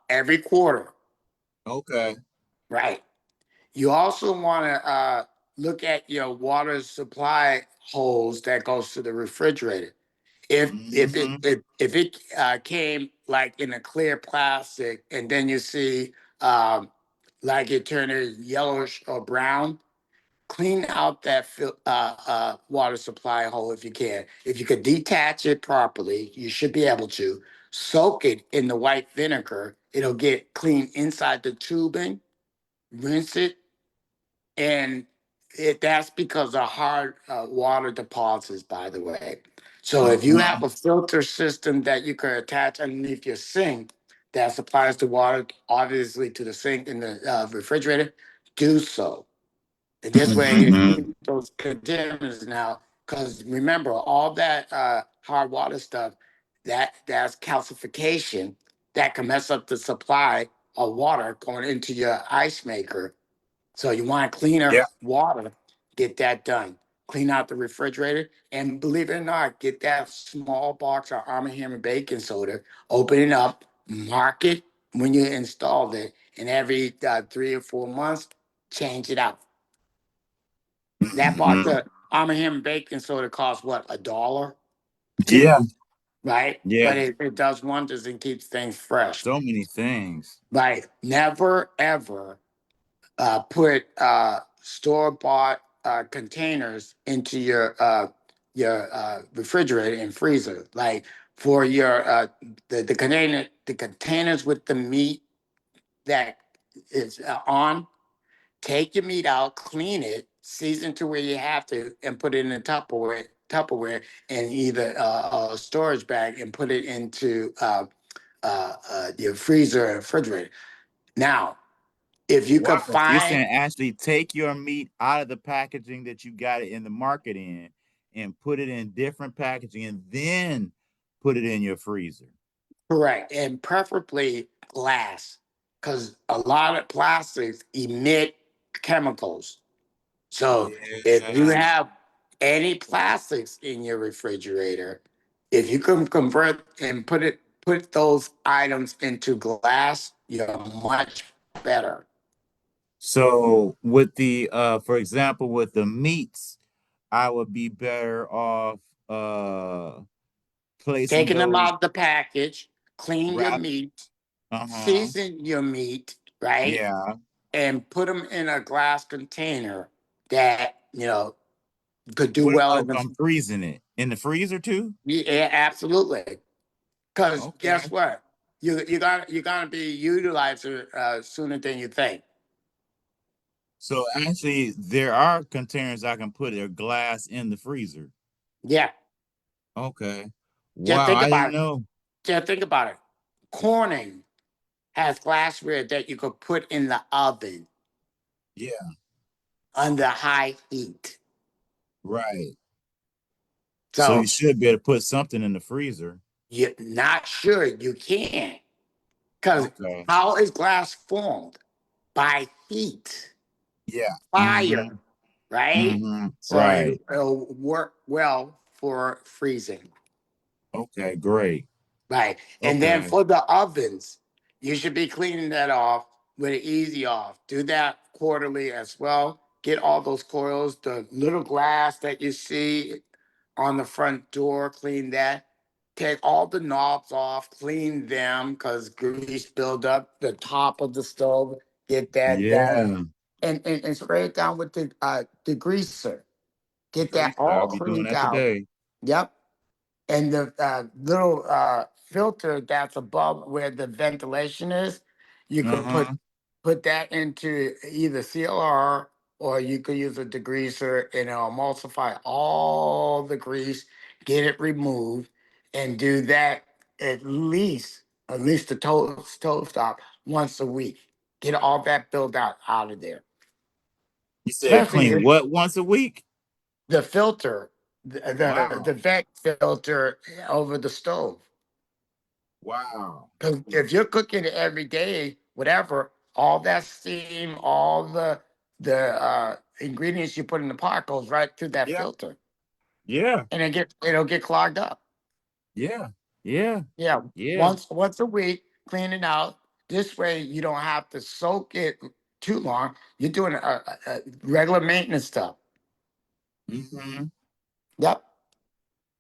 [SPEAKER 1] Every quarter,
[SPEAKER 2] Okay.
[SPEAKER 1] right? You also want to look at your water supply holes that goes to the refrigerator.
[SPEAKER 2] Mm-hmm.
[SPEAKER 1] If it came like in a clear plastic, and then you see like it turning yellowish or brown, clean out that water supply hole if you can. If you could detach it properly, you should be able to soak it in the white vinegar. It'll get clean inside the tubing. Rinse it, and that's because of hard water deposits, by the way. So if you
[SPEAKER 2] Mm-hmm.
[SPEAKER 1] have a filter system that you can attach underneath your sink that supplies the water, obviously to the sink in the refrigerator, do so. And this way, you
[SPEAKER 2] Mm-hmm.
[SPEAKER 1] keep those contaminants now. Because remember, all that hard water stuff, that's calcification that can mess up the supply of water going into your ice maker. So you want cleaner
[SPEAKER 2] Yeah.
[SPEAKER 1] water, get that done. Clean out the refrigerator, and believe it or not, get that small box of Arm & Hammer baking soda, open it up, mark it when you installed it, and every 3 or 4 months, change it out. That box
[SPEAKER 2] Mm-hmm.
[SPEAKER 1] of Arm & Hammer baking soda costs what, $1?
[SPEAKER 2] Yeah.
[SPEAKER 1] Right?
[SPEAKER 2] Yeah.
[SPEAKER 1] But it does wonders and keeps things fresh.
[SPEAKER 2] So many things.
[SPEAKER 1] Right. Never ever put store bought containers into your refrigerator and freezer. Like for your the containers with the meat that is on. Take your meat out, clean it, season to where you have to, and put it in a Tupperware, and either a storage bag, and put it into your freezer or refrigerator. Now, if you could
[SPEAKER 2] Wow. You're
[SPEAKER 1] find
[SPEAKER 2] saying actually take your meat out of the packaging that you got it in the market in and put it in different packaging and then put it in your freezer.
[SPEAKER 1] correct, and preferably glass, because a lot of plastics emit chemicals. So if you
[SPEAKER 2] Yeah.
[SPEAKER 1] have any plastics in your refrigerator, if you can convert and put those items into glass, you're much better.
[SPEAKER 2] So with the for example, with the meats, I would be better off placing
[SPEAKER 1] Taking them
[SPEAKER 2] those
[SPEAKER 1] out of the package, clean your
[SPEAKER 2] wrap.
[SPEAKER 1] meat,
[SPEAKER 2] Uh-huh.
[SPEAKER 1] season your meat, right?
[SPEAKER 2] Yeah.
[SPEAKER 1] And put them in a glass container that, could do
[SPEAKER 2] What
[SPEAKER 1] well
[SPEAKER 2] about
[SPEAKER 1] in
[SPEAKER 2] if
[SPEAKER 1] the,
[SPEAKER 2] I'm freezing it in the freezer too?
[SPEAKER 1] yeah, absolutely. Because
[SPEAKER 2] Okay.
[SPEAKER 1] guess what? You're gonna be utilizing it sooner than you think.
[SPEAKER 2] So actually, there are containers I can put a glass in the freezer.
[SPEAKER 1] Yeah,
[SPEAKER 2] Okay.
[SPEAKER 1] just
[SPEAKER 2] Wow,
[SPEAKER 1] think
[SPEAKER 2] I
[SPEAKER 1] about
[SPEAKER 2] didn't
[SPEAKER 1] it.
[SPEAKER 2] know.
[SPEAKER 1] Just think about it. Corning has glassware that you could put in the oven
[SPEAKER 2] Yeah,
[SPEAKER 1] under high heat.
[SPEAKER 2] right. So you
[SPEAKER 1] So
[SPEAKER 2] should be able to put something in the freezer.
[SPEAKER 1] you're not sure you can. Because
[SPEAKER 2] Okay.
[SPEAKER 1] how is glass formed? By heat,
[SPEAKER 2] Yeah.
[SPEAKER 1] fire,
[SPEAKER 2] Mm-hmm.
[SPEAKER 1] right?
[SPEAKER 2] Mm-hmm.
[SPEAKER 1] So
[SPEAKER 2] Right.
[SPEAKER 1] it'll work well for freezing.
[SPEAKER 2] Okay, great.
[SPEAKER 1] Right. And then
[SPEAKER 2] Okay.
[SPEAKER 1] for the ovens, you should be cleaning that off with an easy off. Do that quarterly as well. Get all those coils, the little glass that you see on the front door, clean that. Take all the knobs off, clean them because grease build up the top of the stove. Get that done.
[SPEAKER 2] Yeah.
[SPEAKER 1] And spray it down with the degreaser. Get that
[SPEAKER 2] Great.
[SPEAKER 1] all
[SPEAKER 2] I'll be doing
[SPEAKER 1] cleaned
[SPEAKER 2] that
[SPEAKER 1] out.
[SPEAKER 2] today.
[SPEAKER 1] Yep. And the little filter that's above where the ventilation is, you could
[SPEAKER 2] Uh-huh.
[SPEAKER 1] put that into either CLR, or you could use a degreaser, and it'll emulsify all the grease, get it removed, and do that at least the toe stop once a week. Get all that build out of there.
[SPEAKER 2] You said
[SPEAKER 1] Especially
[SPEAKER 2] clean
[SPEAKER 1] if
[SPEAKER 2] what once a week?
[SPEAKER 1] the filter, the
[SPEAKER 2] Wow.
[SPEAKER 1] vent filter over the stove.
[SPEAKER 2] Wow.
[SPEAKER 1] Because if you're cooking it every day, whatever, all that steam, all the ingredients you put in the pot goes right through that
[SPEAKER 2] Yeah.
[SPEAKER 1] filter,
[SPEAKER 2] Yeah.
[SPEAKER 1] and it'll get clogged up.
[SPEAKER 2] Yeah. Yeah.
[SPEAKER 1] Yeah,
[SPEAKER 2] Yeah.
[SPEAKER 1] once a week, clean it out. This way, you don't have to soak it too long. You're doing a regular maintenance stuff.
[SPEAKER 2] Hmm.
[SPEAKER 1] Yep.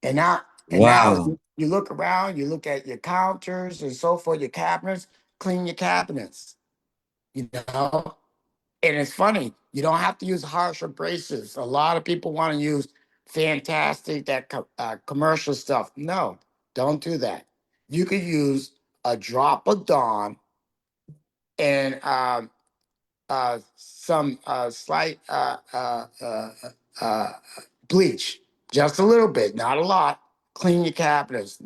[SPEAKER 1] And now
[SPEAKER 2] Wow.
[SPEAKER 1] you look around, you look at your counters and so forth, your cabinets, clean your cabinets. You know, and it's funny, you don't have to use harsh abrasives. A lot of people want to use fantastic commercial stuff. No, don't do that. You could use a drop of Dawn and some slight uh, bleach, just a little bit, not a lot. Clean your cabinets,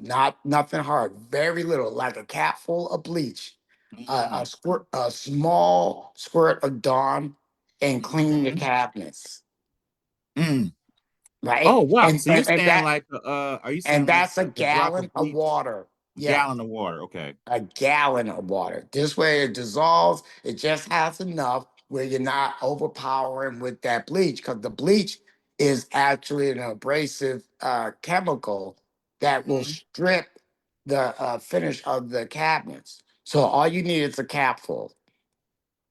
[SPEAKER 1] nothing hard, very little, like a cap full of bleach,
[SPEAKER 2] Mm-hmm.
[SPEAKER 1] a small squirt of Dawn, and clean your
[SPEAKER 2] Mm-hmm.
[SPEAKER 1] cabinets,
[SPEAKER 2] Mm.
[SPEAKER 1] right?
[SPEAKER 2] Oh wow.
[SPEAKER 1] And
[SPEAKER 2] So you're
[SPEAKER 1] and, and
[SPEAKER 2] saying
[SPEAKER 1] that
[SPEAKER 2] like are you
[SPEAKER 1] and
[SPEAKER 2] saying
[SPEAKER 1] that's a
[SPEAKER 2] like a drop
[SPEAKER 1] gallon
[SPEAKER 2] of
[SPEAKER 1] of
[SPEAKER 2] bleach,
[SPEAKER 1] water. Yeah,
[SPEAKER 2] gallon of water? Okay.
[SPEAKER 1] a gallon of water. This way it dissolves. It just has enough where you're not overpowering with that bleach, because the bleach is actually an abrasive chemical that will
[SPEAKER 2] Hmm.
[SPEAKER 1] strip the finish of the cabinets. So all you need is a capful,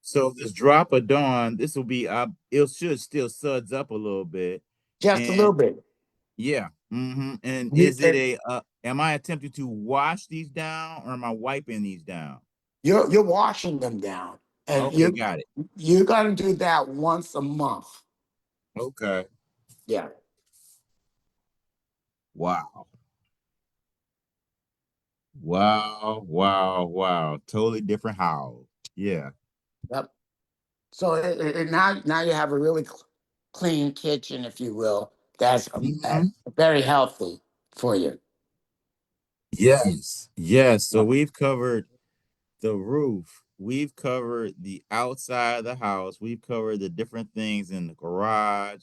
[SPEAKER 2] So this drop of Dawn, this will be it should still suds up a little bit.
[SPEAKER 1] just a
[SPEAKER 2] And
[SPEAKER 1] little bit.
[SPEAKER 2] yeah. Hmm. And
[SPEAKER 1] You,
[SPEAKER 2] is it a am I attempting to wash these down or am I wiping these down?
[SPEAKER 1] you're washing them down, and
[SPEAKER 2] Okay, got it.
[SPEAKER 1] you're gonna do that once a month.
[SPEAKER 2] Okay.
[SPEAKER 1] Yeah.
[SPEAKER 2] Wow. Wow. Wow. Wow. Totally different how. Yeah.
[SPEAKER 1] Yep. So now you have a really clean kitchen, if you will. That's
[SPEAKER 2] Mhm.
[SPEAKER 1] very healthy for you.
[SPEAKER 2] Yes. Yes. So
[SPEAKER 1] Yeah.
[SPEAKER 2] we've covered the roof. We've covered the outside of the house. We've covered the different things in the garage.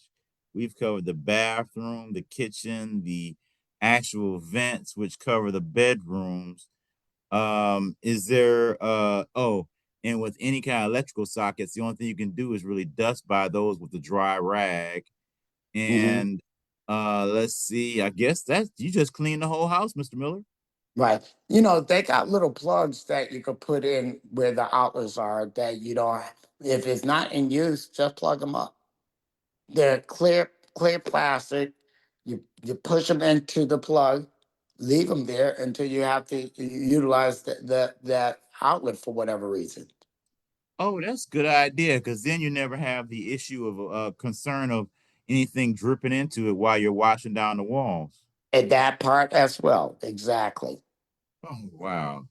[SPEAKER 2] We've covered the bathroom, the kitchen, the actual vents, which cover the bedrooms. Is there oh, and with any kind of electrical sockets, the only thing you can do is really dust by those with a dry rag.
[SPEAKER 1] Mhm.
[SPEAKER 2] And let's see, I guess that's you just clean the whole house, Mr. Miller.
[SPEAKER 1] Right. They got little plugs that you could put in where the outlets are that you don't, if it's not in use, just plug them up. They're clear plastic. You push them into the plug, leave them there until you have to utilize that outlet for whatever reason.
[SPEAKER 2] Oh, that's a good idea because then you never have the issue of concern of anything dripping into it while you're washing down the walls.
[SPEAKER 1] And that part as well. Exactly.
[SPEAKER 2] Oh, wow.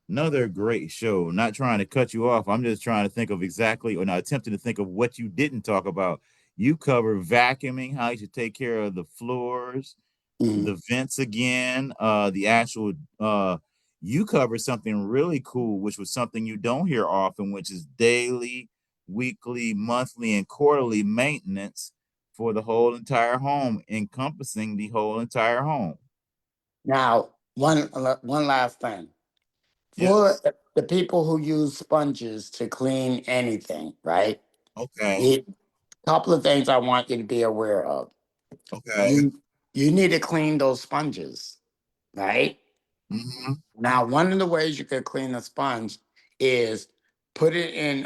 [SPEAKER 2] Another great show. Not trying to cut you off. I'm just trying to think of exactly, or not attempting to think of what you didn't talk about. You cover vacuuming, how you should take care of the floors,
[SPEAKER 1] Mhm.
[SPEAKER 2] the vents again, the actual you covered something really cool, which was something you don't hear often, which is daily, weekly, monthly, and quarterly maintenance for the whole entire home, encompassing the whole entire home.
[SPEAKER 1] Now, one last thing
[SPEAKER 2] Yeah.
[SPEAKER 1] for the people who use sponges to clean anything, right?
[SPEAKER 2] Okay.
[SPEAKER 1] A couple of things I want you to be aware of.
[SPEAKER 2] Okay.
[SPEAKER 1] You need to clean those sponges, right?
[SPEAKER 2] Hmm.
[SPEAKER 1] Now, one of the ways you could clean a sponge is put it in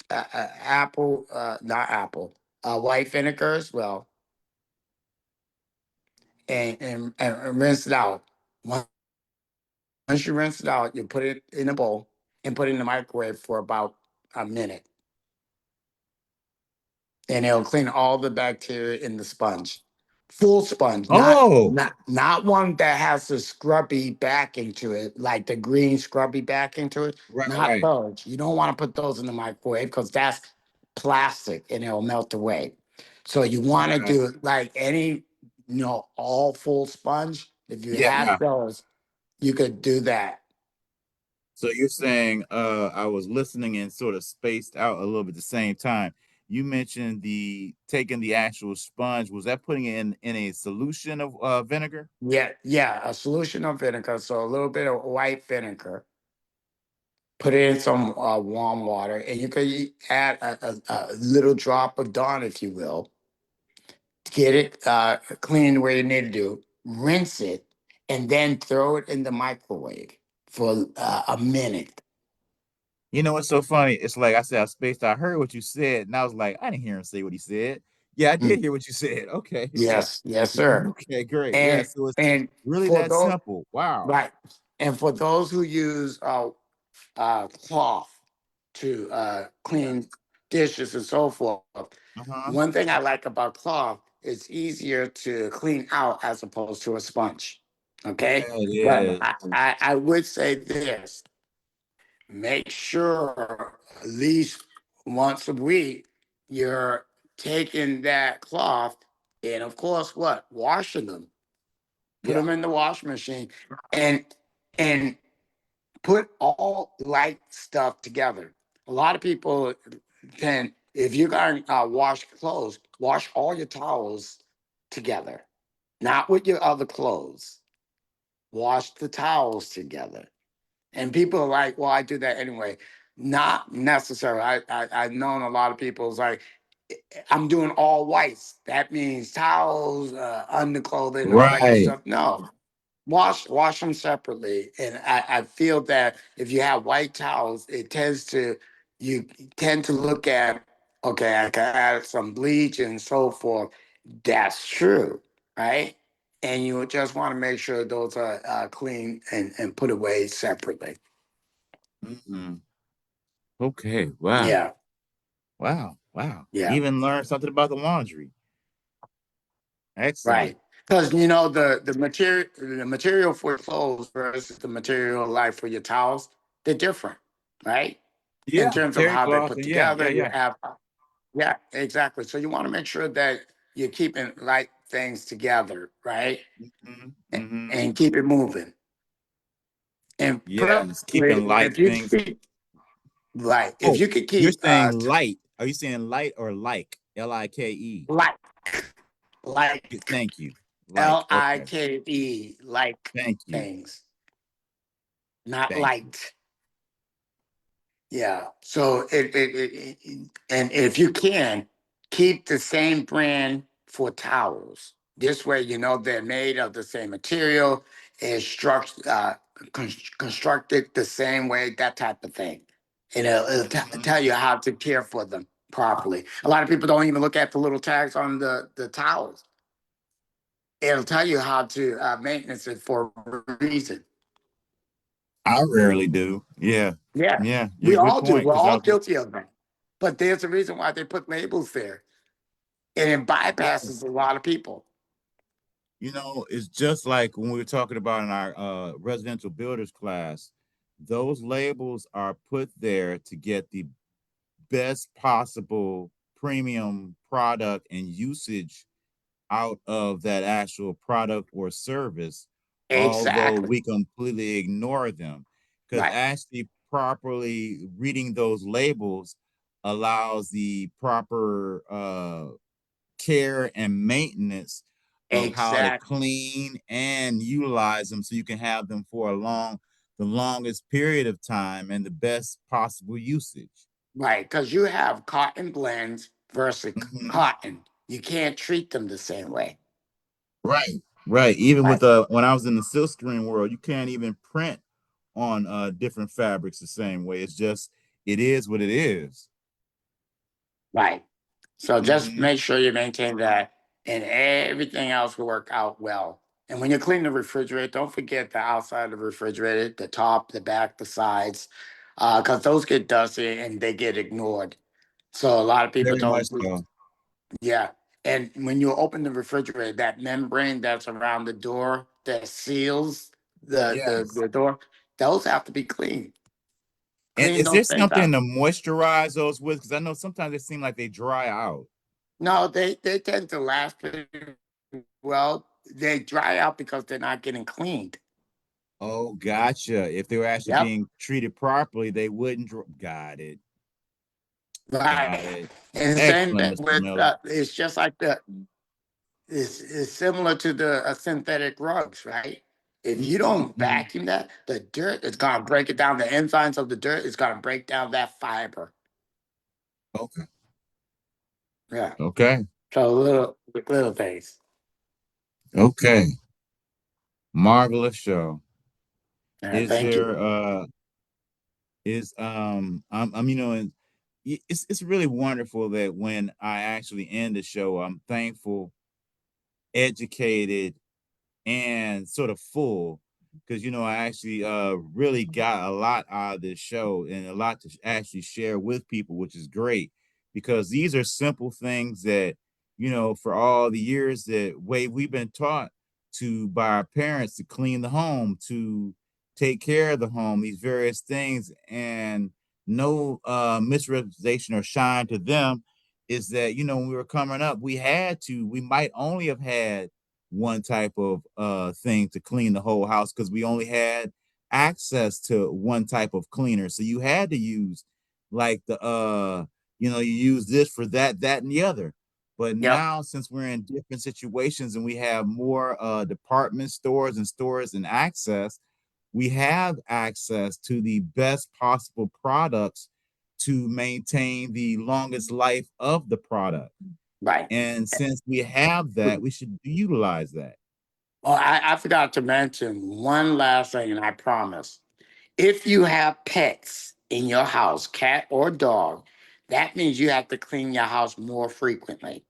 [SPEAKER 1] apple, not apple, white vinegar as well, and rinse it out. Once you rinse it out, you put it in a bowl and put it in the microwave for about a minute, and it'll clean all the bacteria in the sponge. Full sponge,
[SPEAKER 2] Oh,
[SPEAKER 1] not one that has the scrubby backing to it, like the green scrubby backing to it.
[SPEAKER 2] right,
[SPEAKER 1] Not
[SPEAKER 2] right.
[SPEAKER 1] those. You don't want to put those in the microwave because that's plastic and it'll melt away. So you want to
[SPEAKER 2] Okay.
[SPEAKER 1] do like any, all full sponge. If you
[SPEAKER 2] Yeah.
[SPEAKER 1] have those, you could do that.
[SPEAKER 2] So you're saying I was listening and sort of spaced out a little bit at the same time. You mentioned the taking the actual sponge. Was that putting it in a solution of vinegar?
[SPEAKER 1] Yeah, yeah, a solution of vinegar. So a little bit of white vinegar. Put it in some warm water, and you could add a little drop of Dawn, if you will. Get it clean the way you need to do. Rinse it, and then throw it in the microwave for a minute.
[SPEAKER 2] You know what's so funny? It's like I said, I spaced. I heard what you said, and I was like, I didn't hear him say what he said. Yeah, I
[SPEAKER 1] Mm,
[SPEAKER 2] did hear what you said. Okay, yeah,
[SPEAKER 1] yes, yes, sir.
[SPEAKER 2] okay, great. Yeah,
[SPEAKER 1] And
[SPEAKER 2] so it's
[SPEAKER 1] and
[SPEAKER 2] really
[SPEAKER 1] for
[SPEAKER 2] that
[SPEAKER 1] those
[SPEAKER 2] simple. Wow.
[SPEAKER 1] right, and for those who use cloth to
[SPEAKER 2] Yeah.
[SPEAKER 1] clean dishes and so forth.
[SPEAKER 2] Uh-huh.
[SPEAKER 1] One thing I like about cloth, it's easier to clean out as opposed to a sponge.
[SPEAKER 2] Yeah,
[SPEAKER 1] Okay. But
[SPEAKER 2] it is.
[SPEAKER 1] I would say this, make sure at least once a week you're taking that cloth and, of course, what? Washing them. Put
[SPEAKER 2] Yeah.
[SPEAKER 1] them in the washing machine and and put all light stuff together. A lot of people can, if you're going to wash clothes, wash all your towels together, not with your other clothes. Wash the towels together. And people are like, well, I do that anyway. Not necessary. I've known a lot of people is like, I'm doing all whites. That means towels, underclothing, all that good
[SPEAKER 2] Right.
[SPEAKER 1] stuff. No, wash them separately. And I feel that if you have white towels, you tend to look at, okay, I can add some bleach and so forth. That's true, right? And you just want to make sure those are clean and put away separately.
[SPEAKER 2] Mhm. Okay. Wow.
[SPEAKER 1] Yeah,
[SPEAKER 2] Wow. Wow.
[SPEAKER 1] yeah.
[SPEAKER 2] Even learned something about the laundry. Excellent.
[SPEAKER 1] Right. Because you know the material for clothes versus the material like for your towels, they're different, right? In
[SPEAKER 2] Yeah.
[SPEAKER 1] terms of
[SPEAKER 2] Terry
[SPEAKER 1] how they
[SPEAKER 2] cloth
[SPEAKER 1] put
[SPEAKER 2] and yeah, yeah,
[SPEAKER 1] together, you
[SPEAKER 2] yeah.
[SPEAKER 1] have yeah, exactly. So you want to make sure that you're keeping light things together, right?
[SPEAKER 2] Hmm. Hmm.
[SPEAKER 1] And keep it moving. And
[SPEAKER 2] Yes.
[SPEAKER 1] preferably
[SPEAKER 2] Keeping light
[SPEAKER 1] if you
[SPEAKER 2] things.
[SPEAKER 1] keep right, if
[SPEAKER 2] Oh,
[SPEAKER 1] you could
[SPEAKER 2] you're
[SPEAKER 1] keep
[SPEAKER 2] saying light. Are you saying light or like? Like?
[SPEAKER 1] like like
[SPEAKER 2] Thank you. Like. Okay.
[SPEAKER 1] like like
[SPEAKER 2] Thank you.
[SPEAKER 1] things, not
[SPEAKER 2] Thank you.
[SPEAKER 1] light. Yeah. So and if you can keep the same brand for towels. This way, you know they're made of the same material, is constructed the same way, that type of thing. And it'll
[SPEAKER 2] Mhm.
[SPEAKER 1] tell you how to care for them properly. A lot of people don't even look at the little tags on the towels. It'll tell you how to maintenance it for a reason.
[SPEAKER 2] I rarely do. Yeah.
[SPEAKER 1] Yeah,
[SPEAKER 2] Yeah.
[SPEAKER 1] we
[SPEAKER 2] You're a good
[SPEAKER 1] all do.
[SPEAKER 2] point.
[SPEAKER 1] We're
[SPEAKER 2] Because I
[SPEAKER 1] all
[SPEAKER 2] was,
[SPEAKER 1] guilty of that. But there's a reason why they put labels there, and it
[SPEAKER 2] yeah.
[SPEAKER 1] bypasses a lot of people.
[SPEAKER 2] It's just like when we were talking about in our residential builders class, those labels are put there to get the best possible premium product and usage out of that actual product or service, although
[SPEAKER 1] Exactly.
[SPEAKER 2] we completely ignore them. Because
[SPEAKER 1] Right.
[SPEAKER 2] actually, properly reading those labels allows the proper care and maintenance of how to
[SPEAKER 1] Exactly.
[SPEAKER 2] clean and utilize them so you can have them for the longest period of time and the best possible usage.
[SPEAKER 1] Right. Because you have cotton blends versus
[SPEAKER 2] Mhm.
[SPEAKER 1] cotton. You can't treat them the same way.
[SPEAKER 2] Right. Right. Even with
[SPEAKER 1] Right.
[SPEAKER 2] when I was in the silk screen world, you can't even print on different fabrics the same way. It's just it is what it is.
[SPEAKER 1] Right. So just
[SPEAKER 2] Hmm.
[SPEAKER 1] make sure you maintain that, and everything else will work out well. And when you clean the refrigerator, don't forget the outside of the refrigerator, the top, the back, the sides, because those get dusty and they get ignored. So a lot of people
[SPEAKER 2] Very much
[SPEAKER 1] don't do.
[SPEAKER 2] so.
[SPEAKER 1] Yeah. And when you open the refrigerator, that membrane that's around the door that seals
[SPEAKER 2] Yes.
[SPEAKER 1] the door, those have to be cleaned.
[SPEAKER 2] And
[SPEAKER 1] Clean
[SPEAKER 2] is there
[SPEAKER 1] those things
[SPEAKER 2] something
[SPEAKER 1] out.
[SPEAKER 2] to moisturize those with? Because I know sometimes they seem like they dry out.
[SPEAKER 1] No, they tend to last pretty well. they dry out because they're not getting cleaned.
[SPEAKER 2] Oh, gotcha. If they were actually
[SPEAKER 1] Yep.
[SPEAKER 2] being treated properly, they wouldn't. Got it. Got
[SPEAKER 1] Right.
[SPEAKER 2] it.
[SPEAKER 1] And same
[SPEAKER 2] Excellent, Mr.
[SPEAKER 1] with
[SPEAKER 2] Miller.
[SPEAKER 1] it's just like the it's similar to the synthetic rugs, right? If you don't
[SPEAKER 2] Mhm.
[SPEAKER 1] vacuum that, the dirt is gonna break it down. The enzymes of the dirt is gonna break down that fiber.
[SPEAKER 2] Okay.
[SPEAKER 1] Yeah.
[SPEAKER 2] Okay.
[SPEAKER 1] So little things.
[SPEAKER 2] Okay. Marvelous show.
[SPEAKER 1] Yeah,
[SPEAKER 2] Is
[SPEAKER 1] thank you.
[SPEAKER 2] there is I'm and it's really wonderful that when I actually end the show, I'm thankful, educated, and sort of full because I actually really got a lot out of this show and a lot to actually share with people, which is great because these are simple things that for all the years that way we've been taught to by our parents to clean the home, to take care of the home, these various things, and no misrepresentation or shine to them is that when we were coming up we might only have had one type of thing to clean the whole house because we only had access to one type of cleaner. So you had to use like the you use this for that and the other. But
[SPEAKER 1] Yep.
[SPEAKER 2] now since we're in different situations and we have more department stores and stores and access, we have access to the best possible products to maintain the longest life of the product.
[SPEAKER 1] Right.
[SPEAKER 2] And since we have that, we should utilize that.
[SPEAKER 1] Oh, I forgot to mention one last thing, and I promise. If you have pets in your house, cat or dog, that means you have to clean your house more frequently.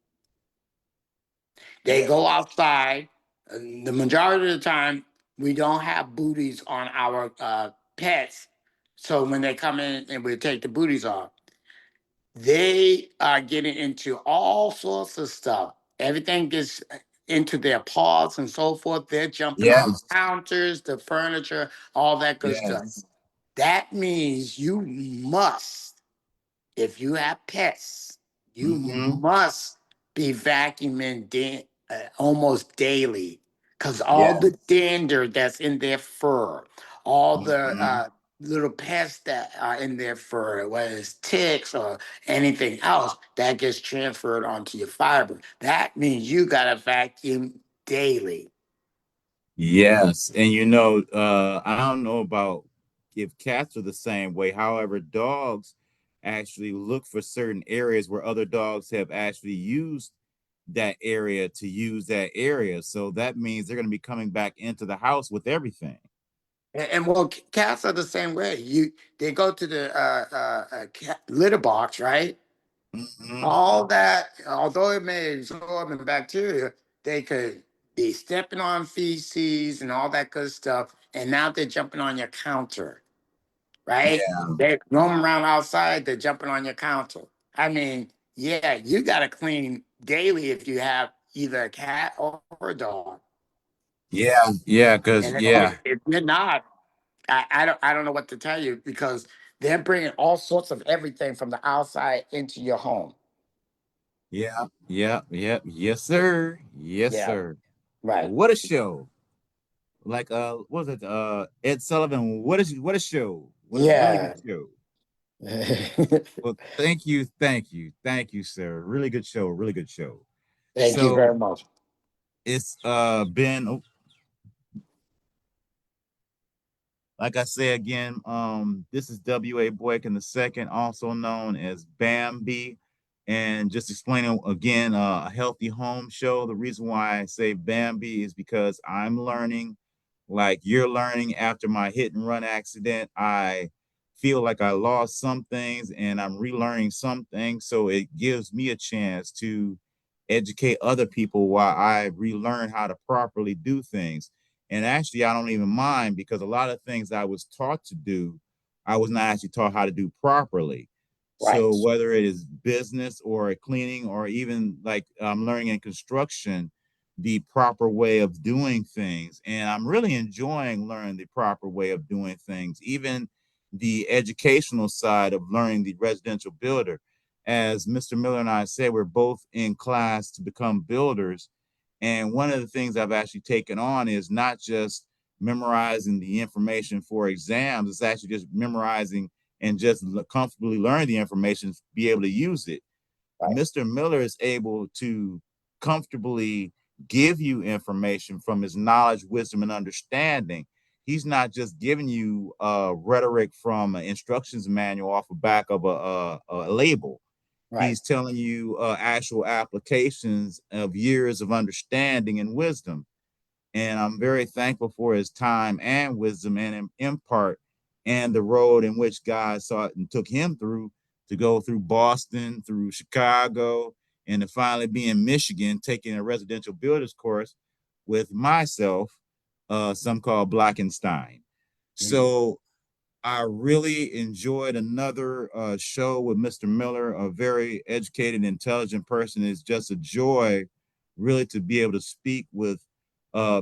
[SPEAKER 1] They
[SPEAKER 2] Yeah.
[SPEAKER 1] go outside. The majority of the time, we don't have booties on our pets. So when they come in and we take the booties off, they are getting into all sorts of stuff. Everything gets into their paws and so forth. They're jumping on
[SPEAKER 2] Yes.
[SPEAKER 1] counters, the furniture, all that good stuff.
[SPEAKER 2] Yes.
[SPEAKER 1] That means you must, if you have pets, you
[SPEAKER 2] Mm-hmm.
[SPEAKER 1] must be vacuuming almost daily because all
[SPEAKER 2] Yeah.
[SPEAKER 1] the dander that's in their fur, all the
[SPEAKER 2] Mm-hmm.
[SPEAKER 1] little pests that are in their fur, whether it's ticks or anything else, that gets transferred onto your fiber. That means you got to vacuum daily.
[SPEAKER 2] Yes. And I don't know about if cats are the same way. However, dogs actually look for certain areas where other dogs have actually used that area to use that area. So that means they're going to be coming back into the house with everything.
[SPEAKER 1] And well, cats are the same way. They go to the cat litter box, right?
[SPEAKER 2] Mm-hmm.
[SPEAKER 1] All that, although it may absorb in bacteria, they could be stepping on feces and all that good stuff. And now they're jumping on your counter, right?
[SPEAKER 2] Yeah.
[SPEAKER 1] They're roaming around outside, they're jumping on your counter. I mean, yeah, you got to clean daily if you have either a cat or a dog.
[SPEAKER 2] Yeah. Yeah. Because,
[SPEAKER 1] And
[SPEAKER 2] yeah.
[SPEAKER 1] if you're not, I don't know what to tell you because they're bringing all sorts of everything from the outside into your home.
[SPEAKER 2] Yeah. Yeah. Yeah. Yes, sir. Yes,
[SPEAKER 1] Yeah,
[SPEAKER 2] sir.
[SPEAKER 1] right.
[SPEAKER 2] What a show. Like what was it? Ed Sullivan. What a show. What a really good
[SPEAKER 1] Yeah.
[SPEAKER 2] show.
[SPEAKER 1] Thank
[SPEAKER 2] Well, thank you, sir. Really good show, really good show.
[SPEAKER 1] you
[SPEAKER 2] So
[SPEAKER 1] very much.
[SPEAKER 2] it's been like I say again, this is W.A. Boykin the second, also known as BAM.Bee. And just explaining again, a healthy home show. The reason why I say BAM.Bee is because I'm learning, like you're learning after my hit and run accident. I feel like I lost some things and I'm relearning some things. So it gives me a chance to educate other people while I relearn how to properly do things. And actually, I don't even mind because a lot of things I was taught to do, I was not actually taught how to do properly. So
[SPEAKER 1] Right.
[SPEAKER 2] whether it is business or cleaning or even like I'm learning in construction, the proper way of doing things. And I'm really enjoying learning the proper way of doing things, even the educational side of learning the residential builder. As Mr. Miller and I said, we're both in class to become builders. And one of the things I've actually taken on is not just memorizing the information for exams, it's actually just memorizing and just comfortably learn the information, be able to use it.
[SPEAKER 1] Right.
[SPEAKER 2] Mr. Miller is able to comfortably give you information from his knowledge, wisdom, and understanding. He's not just giving you rhetoric from an instructions manual off the back of a label.
[SPEAKER 1] Right.
[SPEAKER 2] He's telling you actual applications of years of understanding and wisdom. And I'm very thankful for his time and wisdom and in part and the road in which God saw it and took him through to go through Boston, through Chicago, and to finally be in Michigan, taking a residential builders course with myself, some called Blackenstein. So I really enjoyed another show with Mr. Miller, a very educated, intelligent person. It's just a joy, really, to be able to speak with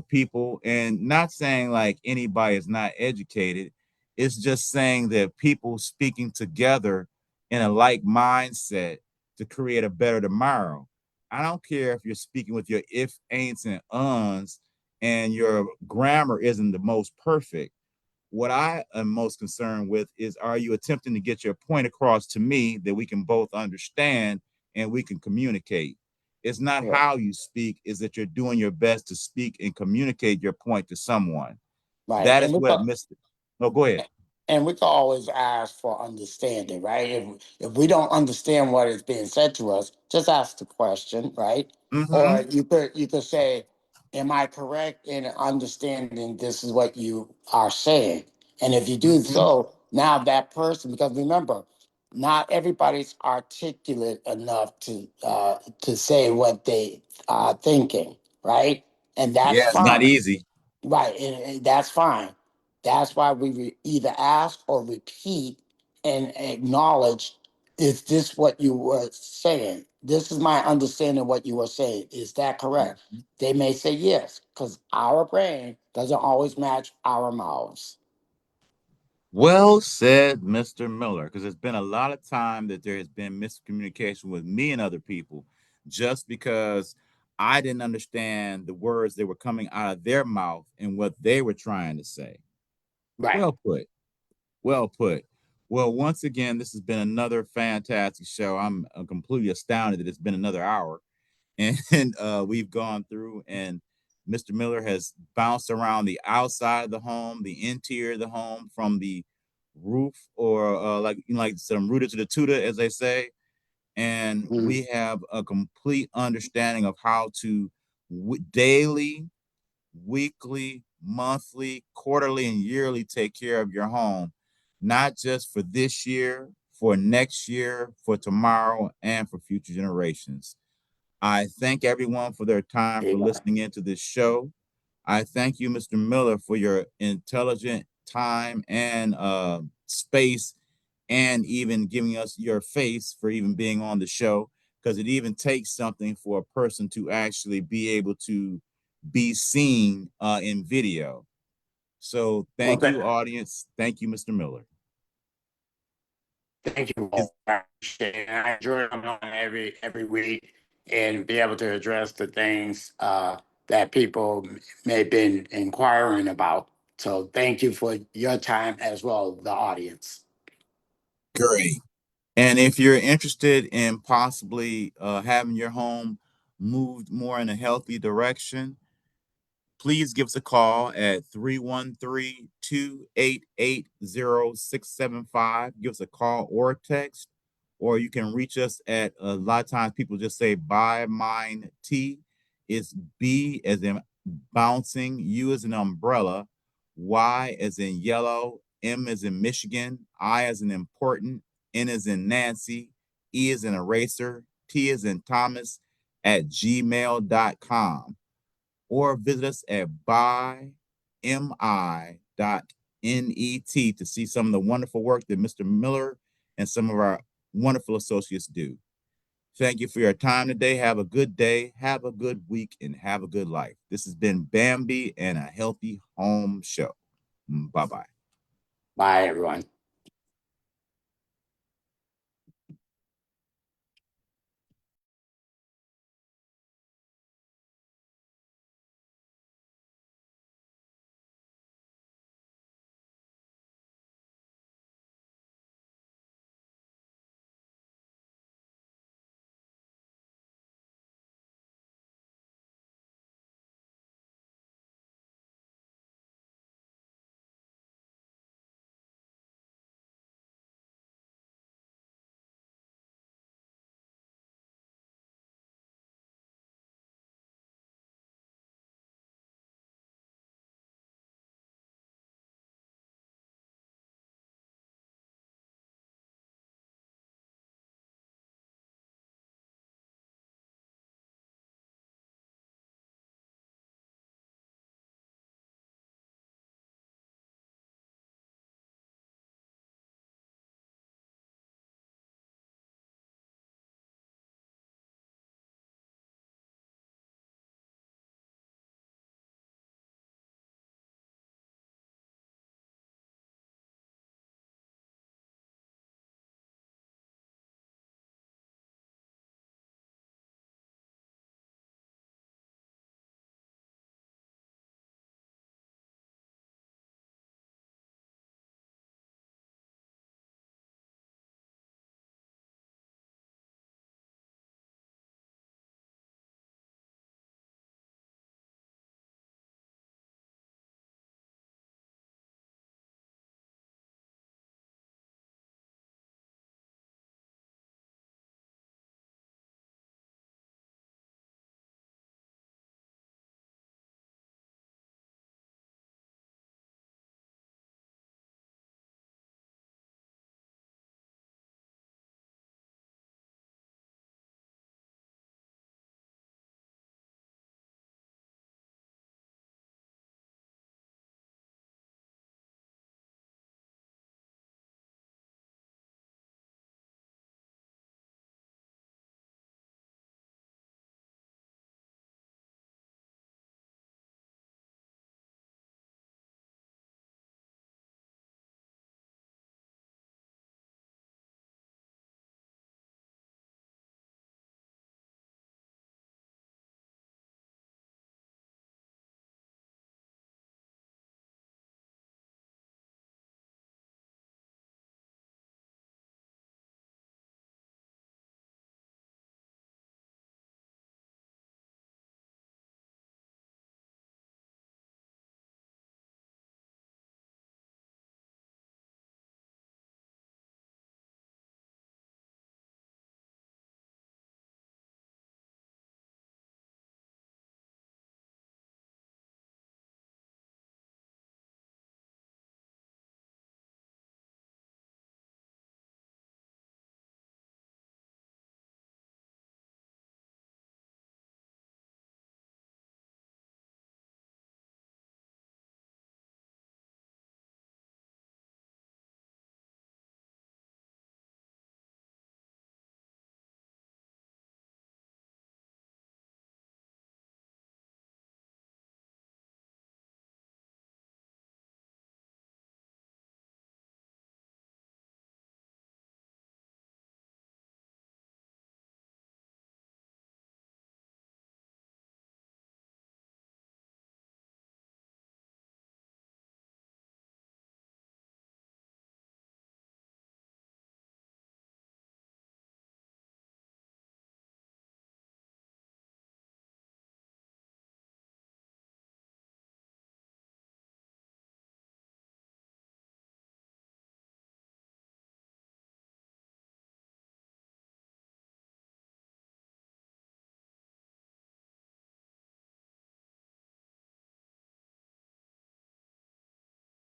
[SPEAKER 2] people, and not saying like anybody is not educated. It's just saying that people speaking together in a like mindset to create a better tomorrow. I don't care if you're speaking with your if, ain'ts, and uns, and your grammar isn't the most perfect. What I am most concerned with is, are you attempting to get your point across to me that we can both understand and we can communicate? It's not
[SPEAKER 1] Right.
[SPEAKER 2] how you speak, is that you're doing your best to speak and communicate your point to someone.
[SPEAKER 1] Right.
[SPEAKER 2] That is what Mr. Oh, go ahead.
[SPEAKER 1] And we can always ask for understanding, right? If we don't understand what is being said to us, just ask the question, right?
[SPEAKER 2] Mm-hmm.
[SPEAKER 1] Or you could say, "Am I correct in understanding this is what you are saying?" And if you do
[SPEAKER 2] Mm-hmm.
[SPEAKER 1] so, now that person, because remember, not everybody's articulate enough to say what they are thinking, right? And that's
[SPEAKER 2] Yeah, it's not
[SPEAKER 1] fine.
[SPEAKER 2] easy.
[SPEAKER 1] Right, and that's fine. That's why we either ask or repeat and acknowledge, is this what you were saying? This is my understanding of what you were saying. Is that correct?
[SPEAKER 2] Mhm.
[SPEAKER 1] They may say yes, because our brain doesn't always match our mouths.
[SPEAKER 2] Well said, Mr. Miller, because there's been a lot of time that there has been miscommunication with me and other people just because I didn't understand the words that were coming out of their mouth and what they were trying to say.
[SPEAKER 1] Right.
[SPEAKER 2] Well put. Well put. Well, once again, this has been another fantastic show. I'm completely astounded that it's been another hour. And we've gone through, and Mr. Miller has bounced around the outside of the home, the interior of the home, from the roof, or like some rooted to the tutor, as they say. And
[SPEAKER 1] Mhm.
[SPEAKER 2] we have a complete understanding of how to daily, weekly, monthly, quarterly, and yearly take care of your home, not just for this year, for next year, for tomorrow, and for future generations. I thank everyone for their time for
[SPEAKER 1] Yeah.
[SPEAKER 2] listening into this show. I thank you, Mr. Miller, for your intelligent time and space, and even giving us your face for even being on the show, because it even takes something for a person to actually be able to be seen in video. So
[SPEAKER 1] Well,
[SPEAKER 2] thank you, audience. Thank you, Mr. Miller.
[SPEAKER 1] thank you
[SPEAKER 2] Is,
[SPEAKER 1] all. I appreciate it. I enjoy coming on every week and be able to address the things that people may have been inquiring about. So thank you for your time as well, the audience.
[SPEAKER 2] great. And if you're interested in possibly having your home moved more in a healthy direction, please give us a call at 313-288-0675. Give us a call or a text, or you can reach us at, a lot of times people just say buy mine T. It's B as in bouncing, U as an umbrella, Y as in yellow, M as in Michigan, I as in important, N as in Nancy, E as in eraser, T as in Thomas at gmail.com, or visit us at BAM.Bee.AHEALTHYHOME to see some of the wonderful work that Mr. Miller and some of our wonderful associates do. Thank you for your time today. Have a good day, have a good week, and have a good life. This has been BAM.Bee and a Healthy Home Show. Bye-bye.
[SPEAKER 1] Bye, everyone.